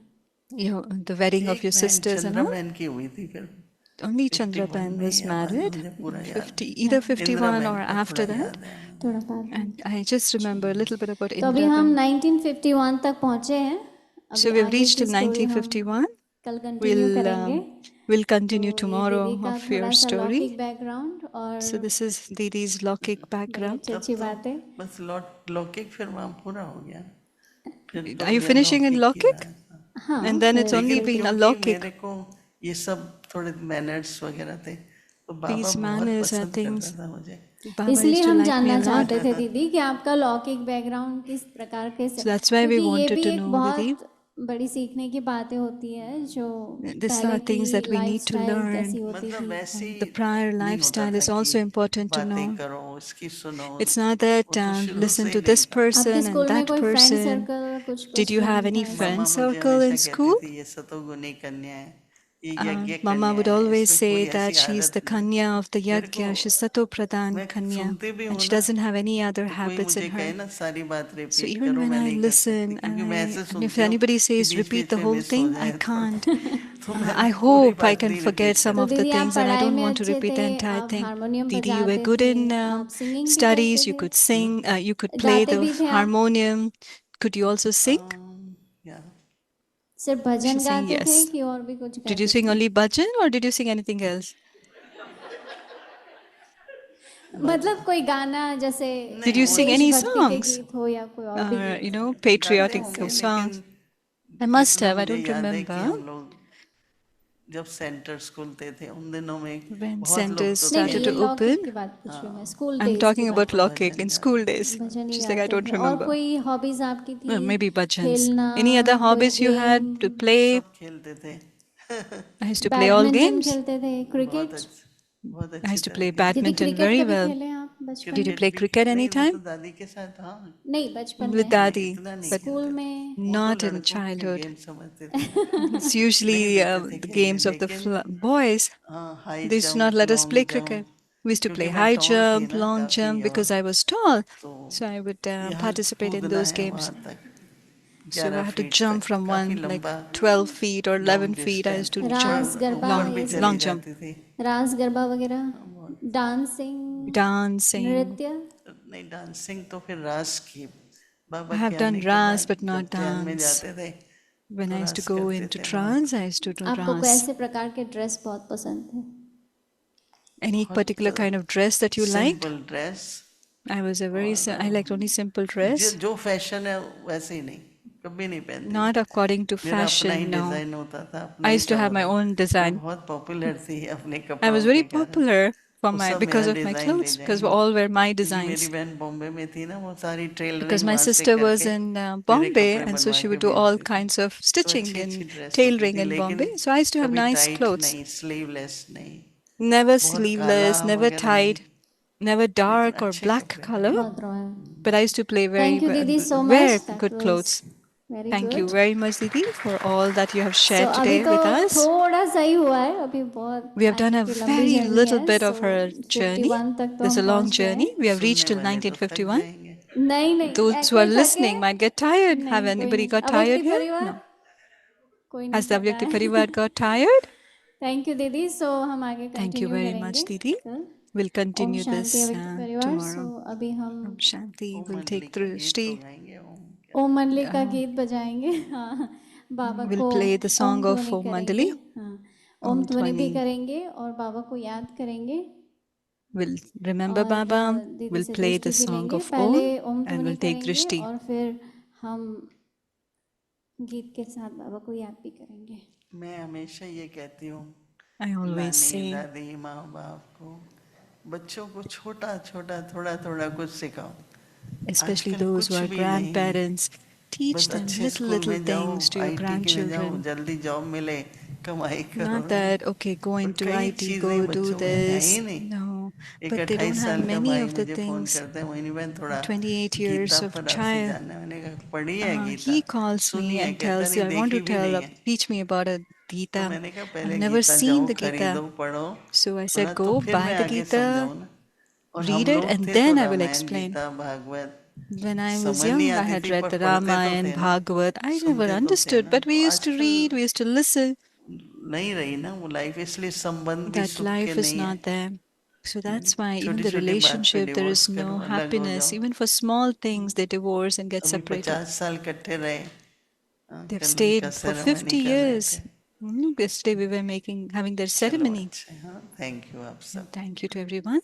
Speaker 2: The wedding of
Speaker 3: एक
Speaker 2: your
Speaker 3: बहन
Speaker 2: sisters and
Speaker 3: चंद्रा
Speaker 2: all.
Speaker 3: बहन की हुई थी, फिर
Speaker 2: Only
Speaker 3: 51
Speaker 2: Chandraban
Speaker 3: में,
Speaker 2: was
Speaker 3: या बाद में
Speaker 2: married,
Speaker 3: मुझे पूरा याद
Speaker 2: 50,
Speaker 3: नहीं।
Speaker 2: either
Speaker 3: इंदिरा
Speaker 2: 51
Speaker 3: बहन
Speaker 2: or
Speaker 3: का
Speaker 2: after
Speaker 3: थोड़ा
Speaker 2: that.
Speaker 3: याद है।
Speaker 1: थोड़ा बाद में।
Speaker 2: And I just remember a little bit about
Speaker 1: तो अभी हम
Speaker 2: Indra.
Speaker 1: 1951 तक पहुँचे हैं, अभी
Speaker 2: So we've
Speaker 1: आगे
Speaker 2: reached
Speaker 1: की
Speaker 2: till
Speaker 1: स्टोरी हम
Speaker 2: 1951.
Speaker 1: कल कंटिन्यू करेंगे।
Speaker 2: We'll
Speaker 1: तो
Speaker 2: continue
Speaker 1: ये
Speaker 2: tomorrow
Speaker 1: दीदी का
Speaker 2: of
Speaker 1: थोड़ा
Speaker 2: your
Speaker 1: सा लौकिक
Speaker 2: story.
Speaker 1: बैकग्राउंड और
Speaker 2: So this is Didi's Lokik
Speaker 1: बड़ी
Speaker 2: background.
Speaker 1: अच्छी
Speaker 3: तब
Speaker 1: अच्छी
Speaker 3: तो
Speaker 1: बातें।
Speaker 3: बस लौकिक फिर वहाँ पूरा हो गया, फिर तो
Speaker 2: Are you
Speaker 3: अभी
Speaker 2: finishing in
Speaker 3: अलौकिक ही
Speaker 2: Lokik?
Speaker 3: रहा था।
Speaker 1: हाँ,
Speaker 2: And then it's
Speaker 1: फिर
Speaker 2: only
Speaker 3: लेकिन
Speaker 2: been a
Speaker 3: क्योंकि
Speaker 2: Lokik.
Speaker 3: मेरे को ये सब थोड़े मैनर्स वगैरह थे, तो बाबा
Speaker 2: These
Speaker 3: बहुत
Speaker 2: manners are
Speaker 3: पसंद
Speaker 2: things
Speaker 3: करता था मुझे।
Speaker 2: Baba
Speaker 1: इसलिए
Speaker 2: used to
Speaker 1: हम
Speaker 2: like me
Speaker 1: जानना
Speaker 2: a lot.
Speaker 1: चाहते थे दीदी कि आपका लौकिक बैकग्राउंड किस प्रकार के
Speaker 2: So that's why we
Speaker 1: क्योंकि ये
Speaker 2: wanted
Speaker 1: भी
Speaker 2: to
Speaker 1: एक
Speaker 2: know, Didi.
Speaker 1: बहुत बड़ी सीखने की बातें होती है, जो
Speaker 2: These
Speaker 1: पहले
Speaker 2: are
Speaker 1: की
Speaker 2: things that we need to
Speaker 1: lifestyle कैसी
Speaker 2: learn.
Speaker 1: होती
Speaker 3: मतलब
Speaker 1: थी।
Speaker 3: वैसे
Speaker 2: The prior
Speaker 3: नहीं होता
Speaker 2: lifestyle
Speaker 3: था
Speaker 2: is
Speaker 3: कि
Speaker 2: also important to
Speaker 3: बातें
Speaker 2: know.
Speaker 3: करो, इसकी सुनो,
Speaker 2: It's not that
Speaker 3: वो तो शुरू
Speaker 2: listen
Speaker 3: से
Speaker 2: to
Speaker 3: ही नहीं
Speaker 2: this
Speaker 3: था।
Speaker 1: आपके
Speaker 2: person and
Speaker 1: स्कूल में
Speaker 2: that
Speaker 1: कोई फ्रेंड
Speaker 2: person.
Speaker 1: सर्कल कुछ
Speaker 2: Did
Speaker 1: कुछ
Speaker 2: you have
Speaker 1: नहीं
Speaker 2: any
Speaker 1: था
Speaker 2: friend
Speaker 3: मामा मुझे
Speaker 2: circle in
Speaker 3: हमेशा कहती
Speaker 2: school?
Speaker 3: थी ये सतोगुनी कन्या है, ये यज्ञ
Speaker 2: Mama
Speaker 3: कन्या
Speaker 2: would
Speaker 3: है,
Speaker 2: always
Speaker 3: इसमें
Speaker 2: say
Speaker 3: कोई
Speaker 2: that
Speaker 3: ऐसी
Speaker 2: she's
Speaker 3: आदत
Speaker 2: the
Speaker 3: नहीं।
Speaker 2: Kanya of the
Speaker 3: मेरे को,
Speaker 2: Yajna, she's Sato Pradhan
Speaker 3: मैं
Speaker 2: Kanya,
Speaker 3: सुनती भी
Speaker 2: and
Speaker 3: हूँ
Speaker 2: she
Speaker 3: ना,
Speaker 2: doesn't have any other
Speaker 3: तो कोई
Speaker 2: habits in
Speaker 3: मुझे कहे
Speaker 2: her.
Speaker 3: ना सारी बात
Speaker 2: So
Speaker 3: रिपीट
Speaker 2: even
Speaker 3: करो,
Speaker 2: when
Speaker 3: मैं
Speaker 2: I
Speaker 3: नहीं कर सकती,
Speaker 2: listen
Speaker 3: क्योंकि मैं ऐसे
Speaker 2: and if
Speaker 3: सुनती हूँ
Speaker 2: anybody
Speaker 3: कि
Speaker 2: says
Speaker 3: beach
Speaker 2: repeat
Speaker 3: beach
Speaker 2: the
Speaker 3: में
Speaker 2: whole
Speaker 3: मिस हो
Speaker 2: thing, I
Speaker 3: जाए तो
Speaker 2: can't.
Speaker 3: तो मैं
Speaker 2: I
Speaker 3: पूरी
Speaker 2: hope I
Speaker 3: बात
Speaker 2: can
Speaker 3: नहीं
Speaker 2: forget
Speaker 3: रिपीट
Speaker 2: some
Speaker 1: तो
Speaker 2: of
Speaker 3: करती।
Speaker 2: the
Speaker 1: दीदी आप
Speaker 2: things and I
Speaker 1: पढ़ाई
Speaker 2: don't
Speaker 1: में
Speaker 2: want to
Speaker 1: अच्छे
Speaker 2: repeat
Speaker 1: थे,
Speaker 2: the entire
Speaker 1: आप
Speaker 2: thing.
Speaker 1: Harmonium
Speaker 2: Didi, you were
Speaker 1: बजाते
Speaker 2: good
Speaker 1: थे,
Speaker 2: in
Speaker 1: आप सिंगिंग भी
Speaker 2: studies,
Speaker 1: करते
Speaker 2: you
Speaker 1: थे,
Speaker 2: could sing, you could play
Speaker 1: गाते
Speaker 2: the
Speaker 1: भी थे आप?
Speaker 2: harmonium. Could you also sing?
Speaker 3: या
Speaker 1: सिर्फ भजन
Speaker 2: She's saying
Speaker 1: गाते थे
Speaker 2: yes.
Speaker 1: कि और भी कुछ
Speaker 2: Did you
Speaker 1: गाते
Speaker 2: sing
Speaker 1: थे?
Speaker 2: only bhajan or did you sing anything else?
Speaker 1: मतलब कोई गाना जैसे
Speaker 2: Did you sing any
Speaker 1: देशभक्ति के
Speaker 2: songs?
Speaker 1: गीत हो या कोई और भी गीत
Speaker 3: गाते
Speaker 2: Patriotic
Speaker 3: होंगे,
Speaker 1: कैसे?
Speaker 3: लेकिन
Speaker 2: songs. I must
Speaker 3: जितना
Speaker 2: have, I
Speaker 3: मुझे
Speaker 2: don't
Speaker 3: याद है कि
Speaker 2: remember.
Speaker 3: हम लोग जब सेंटर्स खुलते थे उन दिनों में
Speaker 2: When
Speaker 3: बहुत लोग
Speaker 2: centers
Speaker 3: तो
Speaker 1: नहीं
Speaker 2: started
Speaker 1: नहीं,
Speaker 3: थे,
Speaker 2: to
Speaker 1: ये लॉ
Speaker 2: open,
Speaker 1: की बात पूछ रही हूँ मैं, स्कूल
Speaker 2: I'm
Speaker 1: डेज की
Speaker 2: talking
Speaker 1: बात।
Speaker 2: about law cake in school days.
Speaker 1: Bhajan he
Speaker 2: She's like, I
Speaker 1: गाते
Speaker 2: don't
Speaker 1: थे। और
Speaker 2: remember.
Speaker 1: कोई हॉबीज आपकी थी?
Speaker 2: Maybe bhajans.
Speaker 1: खेलना,
Speaker 2: Any other
Speaker 1: कोई
Speaker 2: hobbies you had to
Speaker 1: game,
Speaker 2: play?
Speaker 3: सब खेलते थे।
Speaker 2: I used to play all
Speaker 1: badminton
Speaker 2: games.
Speaker 1: खेलते थे,
Speaker 3: बहुत
Speaker 1: क्रिकेट?
Speaker 3: अच्छी बहुत
Speaker 2: I
Speaker 3: अच्छी
Speaker 2: used to
Speaker 3: तरह
Speaker 2: play
Speaker 3: खेलते।
Speaker 1: दीदी
Speaker 2: badminton
Speaker 1: क्रिकेट
Speaker 2: very
Speaker 1: कभी
Speaker 2: well.
Speaker 1: खेले आप बचपन
Speaker 2: Did you
Speaker 1: में?
Speaker 2: play
Speaker 3: भी
Speaker 2: cricket
Speaker 3: नहीं, वो तो
Speaker 2: anytime?
Speaker 3: दादी के साथ, हाँ।
Speaker 1: नहीं, बचपन
Speaker 2: With
Speaker 1: में।
Speaker 2: Dadi,
Speaker 3: इतना नहीं
Speaker 2: but
Speaker 1: स्कूल
Speaker 3: खेलते थे।
Speaker 1: में?
Speaker 3: वो तो
Speaker 2: not in
Speaker 3: लड़कों के
Speaker 2: childhood.
Speaker 3: गेम समझते थे।
Speaker 2: It's
Speaker 3: नहीं
Speaker 2: usually
Speaker 3: देते थे
Speaker 2: the
Speaker 3: खेलने,
Speaker 2: games of the
Speaker 3: लेकिन
Speaker 2: boys.
Speaker 3: High
Speaker 2: They used to not
Speaker 3: jump,
Speaker 2: let us play
Speaker 3: long
Speaker 2: cricket.
Speaker 3: Jump,
Speaker 2: We used to
Speaker 3: क्योंकि
Speaker 2: play
Speaker 3: मैं
Speaker 2: high
Speaker 3: टॉल थी
Speaker 2: jump,
Speaker 3: ना
Speaker 2: long
Speaker 3: काफी,
Speaker 2: jump because
Speaker 3: और
Speaker 2: I was tall.
Speaker 3: तो
Speaker 2: So I would
Speaker 3: यहाँ
Speaker 2: participate in
Speaker 3: कूदना
Speaker 2: those
Speaker 3: है
Speaker 2: games.
Speaker 3: वहां तक,
Speaker 2: So I
Speaker 3: 11
Speaker 2: had to
Speaker 3: feet
Speaker 2: jump
Speaker 3: तक,
Speaker 2: from
Speaker 3: काफी
Speaker 2: one like
Speaker 3: लंबा
Speaker 2: 12 feet or 11
Speaker 3: long
Speaker 2: feet. I used to
Speaker 3: distance,
Speaker 2: jump
Speaker 1: रास
Speaker 3: ऊपर
Speaker 1: गरबा
Speaker 3: ऊपर
Speaker 2: long
Speaker 3: भी
Speaker 1: ये
Speaker 3: चली
Speaker 2: long
Speaker 1: सब?
Speaker 2: jump,
Speaker 3: जाती थी।
Speaker 1: रास गरबा वगैरह?
Speaker 3: बहुत
Speaker 1: डांसिंग,
Speaker 2: dancing.
Speaker 1: नृत्य?
Speaker 3: नहीं, डांसिंग तो फिर रास की,
Speaker 2: I
Speaker 3: बाबा के
Speaker 2: have done
Speaker 3: आने के
Speaker 2: ras
Speaker 3: बाद
Speaker 2: but not
Speaker 3: जब ध्यान में
Speaker 2: dance.
Speaker 3: जाते थे
Speaker 2: When
Speaker 3: तो
Speaker 2: I used to
Speaker 3: रास
Speaker 2: go
Speaker 3: करते
Speaker 2: into
Speaker 3: थे बहुत।
Speaker 2: trance, I used to do
Speaker 1: आपको
Speaker 2: ras.
Speaker 1: कैसे प्रकार के ड्रेस बहुत पसंद थे?
Speaker 2: Any particular kind of dress that you liked?
Speaker 3: Simple dress,
Speaker 2: I was a very I liked only simple dress,
Speaker 3: जो फैशन है वैसे ही नहीं, कभी नहीं पहनती
Speaker 2: not
Speaker 3: थी।
Speaker 2: according to
Speaker 3: मेरा अपना ही
Speaker 2: fashion. No,
Speaker 3: डिजाइन होता था, अपना
Speaker 2: I
Speaker 3: ही
Speaker 2: used to
Speaker 3: सब
Speaker 2: have my
Speaker 3: होता था।
Speaker 2: own
Speaker 3: मैं
Speaker 2: design.
Speaker 3: बहुत पॉपुलर थी अपने
Speaker 2: I was
Speaker 3: कपड़ों
Speaker 2: very
Speaker 3: के कारण।
Speaker 2: popular for
Speaker 3: वो
Speaker 2: my
Speaker 3: सब मेरा
Speaker 2: because of my
Speaker 3: डिजाइन ले
Speaker 2: clothes because we
Speaker 3: जाएंगे,
Speaker 2: all were my
Speaker 3: क्योंकि मेरी
Speaker 2: designs.
Speaker 3: बहन बॉम्बे में थी ना, वो सारी
Speaker 2: Because
Speaker 3: टेलरिंग
Speaker 2: my
Speaker 3: वहां से
Speaker 2: sister was
Speaker 3: करके
Speaker 2: in
Speaker 3: मेरे
Speaker 2: Bombay,
Speaker 3: कपड़े
Speaker 2: and so
Speaker 3: बनवा
Speaker 2: she
Speaker 3: के
Speaker 2: would do all
Speaker 3: भेजती थी।
Speaker 2: kinds of
Speaker 3: तो
Speaker 2: stitching
Speaker 3: अच्छी अच्छी
Speaker 2: and
Speaker 3: ड्रेस होती
Speaker 2: tailoring
Speaker 3: थी,
Speaker 2: in
Speaker 3: लेकिन
Speaker 2: Bombay. So I used to have
Speaker 3: कभी
Speaker 2: nice
Speaker 3: टाइट
Speaker 2: clothes.
Speaker 3: नहीं, स्लीवलेस नहीं,
Speaker 2: Never
Speaker 3: बहुत काला
Speaker 2: sleeveless, never
Speaker 3: वगैरह नहीं,
Speaker 2: tied, never
Speaker 3: लेकिन
Speaker 2: dark or
Speaker 3: अच्छे
Speaker 2: black
Speaker 3: कपड़े
Speaker 2: color.
Speaker 3: पहने।
Speaker 1: बहुत royal.
Speaker 2: But I used to play
Speaker 1: thank you दीदी सो
Speaker 2: wear
Speaker 1: much, that
Speaker 2: good
Speaker 1: was
Speaker 2: clothes.
Speaker 1: Very
Speaker 2: Thank you
Speaker 1: good.
Speaker 2: very much, Didi, for all that you have
Speaker 1: so
Speaker 2: shared
Speaker 1: अभी
Speaker 2: today
Speaker 1: तो
Speaker 2: with us.
Speaker 1: थोड़ा सा ही हुआ है, अभी बहुत
Speaker 2: We have done
Speaker 1: आगे
Speaker 2: a
Speaker 1: की लंबी
Speaker 2: very
Speaker 1: जर्नी
Speaker 2: little
Speaker 1: है।
Speaker 2: bit
Speaker 1: so
Speaker 2: of our journey.
Speaker 1: 51 तक तो
Speaker 2: There's
Speaker 1: हम
Speaker 2: a long
Speaker 1: पहुंच गए
Speaker 2: journey.
Speaker 1: हैं।
Speaker 2: We have reached
Speaker 3: सुनने
Speaker 2: till
Speaker 3: वाले तो थक
Speaker 2: 1951.
Speaker 3: जाएंगे।
Speaker 1: नहीं नहीं,
Speaker 2: Those who are
Speaker 1: कोई थके?
Speaker 2: listening might get tired. Have
Speaker 1: नहीं, कोई
Speaker 2: anybody
Speaker 1: नहीं।
Speaker 2: got
Speaker 1: अवैक्ति
Speaker 2: tired here?
Speaker 1: परिवार
Speaker 2: No.
Speaker 1: कोई नहीं
Speaker 2: Has the
Speaker 1: थका
Speaker 2: Avyakti
Speaker 1: है।
Speaker 2: Parivar got tired?
Speaker 1: Thank you दीदी। सो हम आगे
Speaker 2: Thank you
Speaker 1: कंटिन्यू
Speaker 2: very
Speaker 1: करेंगे
Speaker 2: much, Didi.
Speaker 1: कल।
Speaker 2: We'll
Speaker 1: Om
Speaker 2: continue
Speaker 1: Shanti
Speaker 2: this
Speaker 1: अव्यक्त परिवार। सो
Speaker 2: tomorrow.
Speaker 1: अभी हम
Speaker 2: Om Shanti
Speaker 3: ओम
Speaker 2: will
Speaker 3: मंडली
Speaker 2: take
Speaker 3: का
Speaker 2: through
Speaker 3: गीत
Speaker 2: Shri.
Speaker 3: तो गाएंगे, ओम
Speaker 1: ओम मंडली का
Speaker 2: Uh,
Speaker 1: गीत बजाएंगे। हाँ, बाबा
Speaker 2: we'll
Speaker 1: को
Speaker 2: play the
Speaker 1: Om
Speaker 2: song of
Speaker 1: ध्वनि
Speaker 2: Om
Speaker 1: करेंगे।
Speaker 2: Mandali.
Speaker 1: हाँ,
Speaker 2: Om
Speaker 1: ओम ध्वनि भी
Speaker 2: Dhwani.
Speaker 1: करेंगे और बाबा को याद करेंगे
Speaker 2: We'll remember
Speaker 1: और
Speaker 2: Baba.
Speaker 1: दीदी
Speaker 2: We'll
Speaker 1: से
Speaker 2: play
Speaker 1: दृष्टि
Speaker 2: the
Speaker 1: भी
Speaker 2: song
Speaker 1: लेंगे।
Speaker 2: of
Speaker 1: पहले
Speaker 2: Om
Speaker 1: ओम
Speaker 2: and
Speaker 1: ध्वनि
Speaker 2: we'll take
Speaker 1: करेंगे
Speaker 2: Drishti.
Speaker 1: और फिर हम गीत के साथ बाबा को याद भी करेंगे।
Speaker 3: मैं हमेशा ये कहती हूँ
Speaker 2: I always
Speaker 3: नानी
Speaker 2: say,
Speaker 3: दादी माँ बाप को, बच्चों को छोटा छोटा थोड़ा थोड़ा कुछ सिखाओ।
Speaker 2: especially
Speaker 3: आजकल
Speaker 2: those who
Speaker 3: कुछ
Speaker 2: are
Speaker 3: भी नहीं,
Speaker 2: grandparents, teach
Speaker 3: बस
Speaker 2: them
Speaker 3: अच्छे
Speaker 2: little,
Speaker 3: स्कूल
Speaker 2: little
Speaker 3: में जाओ,
Speaker 2: things to your
Speaker 3: आईटी में जाओ,
Speaker 2: grandchildren.
Speaker 3: जल्दी जॉब मिले, कमाई करो।
Speaker 2: Not that, okay, go
Speaker 3: और
Speaker 2: into
Speaker 3: कई
Speaker 2: IT,
Speaker 3: चीजें
Speaker 2: go do
Speaker 3: बच्चों में है
Speaker 2: this.
Speaker 3: ही नहीं।
Speaker 2: No,
Speaker 3: एक
Speaker 2: but they don't
Speaker 3: 28
Speaker 2: have
Speaker 3: साल का
Speaker 2: many
Speaker 3: भाई
Speaker 2: of the
Speaker 3: मुझे फोन
Speaker 2: things.
Speaker 3: करते हैं, मोहिनी बहन थोड़ा
Speaker 2: 28 years
Speaker 3: गीता
Speaker 2: of
Speaker 3: पर आपसे
Speaker 2: child.
Speaker 3: जानना है। मैंने कहा पढ़ी है गीता,
Speaker 2: He calls me
Speaker 3: सुनी है,
Speaker 2: and
Speaker 3: कहता
Speaker 2: tells you,
Speaker 3: नहीं
Speaker 2: I want
Speaker 3: देखी
Speaker 2: to
Speaker 3: भी नहीं
Speaker 2: tell,
Speaker 3: है।
Speaker 2: teach me about a
Speaker 3: तो
Speaker 2: Gita.
Speaker 3: मैंने कहा
Speaker 2: I've
Speaker 3: पहले
Speaker 2: never
Speaker 3: गीता
Speaker 2: seen
Speaker 3: जाओ
Speaker 2: the Gita.
Speaker 3: खरीदो पढ़ो,
Speaker 2: So I
Speaker 3: पढ़ा
Speaker 2: said,
Speaker 3: तो
Speaker 2: go
Speaker 3: फिर
Speaker 2: buy
Speaker 3: मैं
Speaker 2: the
Speaker 3: आगे
Speaker 2: Gita,
Speaker 3: समझाऊँ ना। और हम
Speaker 2: read it,
Speaker 3: लोग
Speaker 2: and
Speaker 3: थे तो
Speaker 2: then I will
Speaker 3: Ramayan
Speaker 2: explain.
Speaker 3: Gita Bhagavat
Speaker 2: When I was
Speaker 3: समझ नहीं
Speaker 2: young, I
Speaker 3: आती
Speaker 2: had
Speaker 3: थी,
Speaker 2: read
Speaker 3: पर
Speaker 2: the
Speaker 3: पढ़ते तो
Speaker 2: Ramayana
Speaker 3: थे
Speaker 2: and
Speaker 3: ना,
Speaker 2: Bhagavad. I never
Speaker 3: सुनते तो थे
Speaker 2: understood,
Speaker 3: ना।
Speaker 2: but we
Speaker 3: तो
Speaker 2: used to read,
Speaker 3: आजकल
Speaker 2: we used to listen.
Speaker 3: नहीं रही ना वो लाइफ, इसलिए संबंध भी
Speaker 2: That
Speaker 3: सुख के
Speaker 2: life is
Speaker 3: नहीं है।
Speaker 2: not there. So that's why even
Speaker 3: छोटी
Speaker 2: the
Speaker 3: छोटी बात पे
Speaker 2: relationship, there
Speaker 3: divorce
Speaker 2: is no
Speaker 3: करो, अलग हो
Speaker 2: happiness.
Speaker 3: जाओ।
Speaker 2: Even for small things, they divorce and get
Speaker 3: अभी
Speaker 2: separated.
Speaker 3: 50 साल इकट्ठे रहे,
Speaker 2: They've
Speaker 3: कल उनका
Speaker 2: stayed for
Speaker 3: सेरेमनी
Speaker 2: 50
Speaker 3: कर रहे
Speaker 2: years.
Speaker 3: थे।
Speaker 2: Yesterday we were having their
Speaker 3: चलो
Speaker 2: ceremony.
Speaker 3: अच्छा, हाँ, थैंक यू आप सब।
Speaker 2: Thank you to everyone.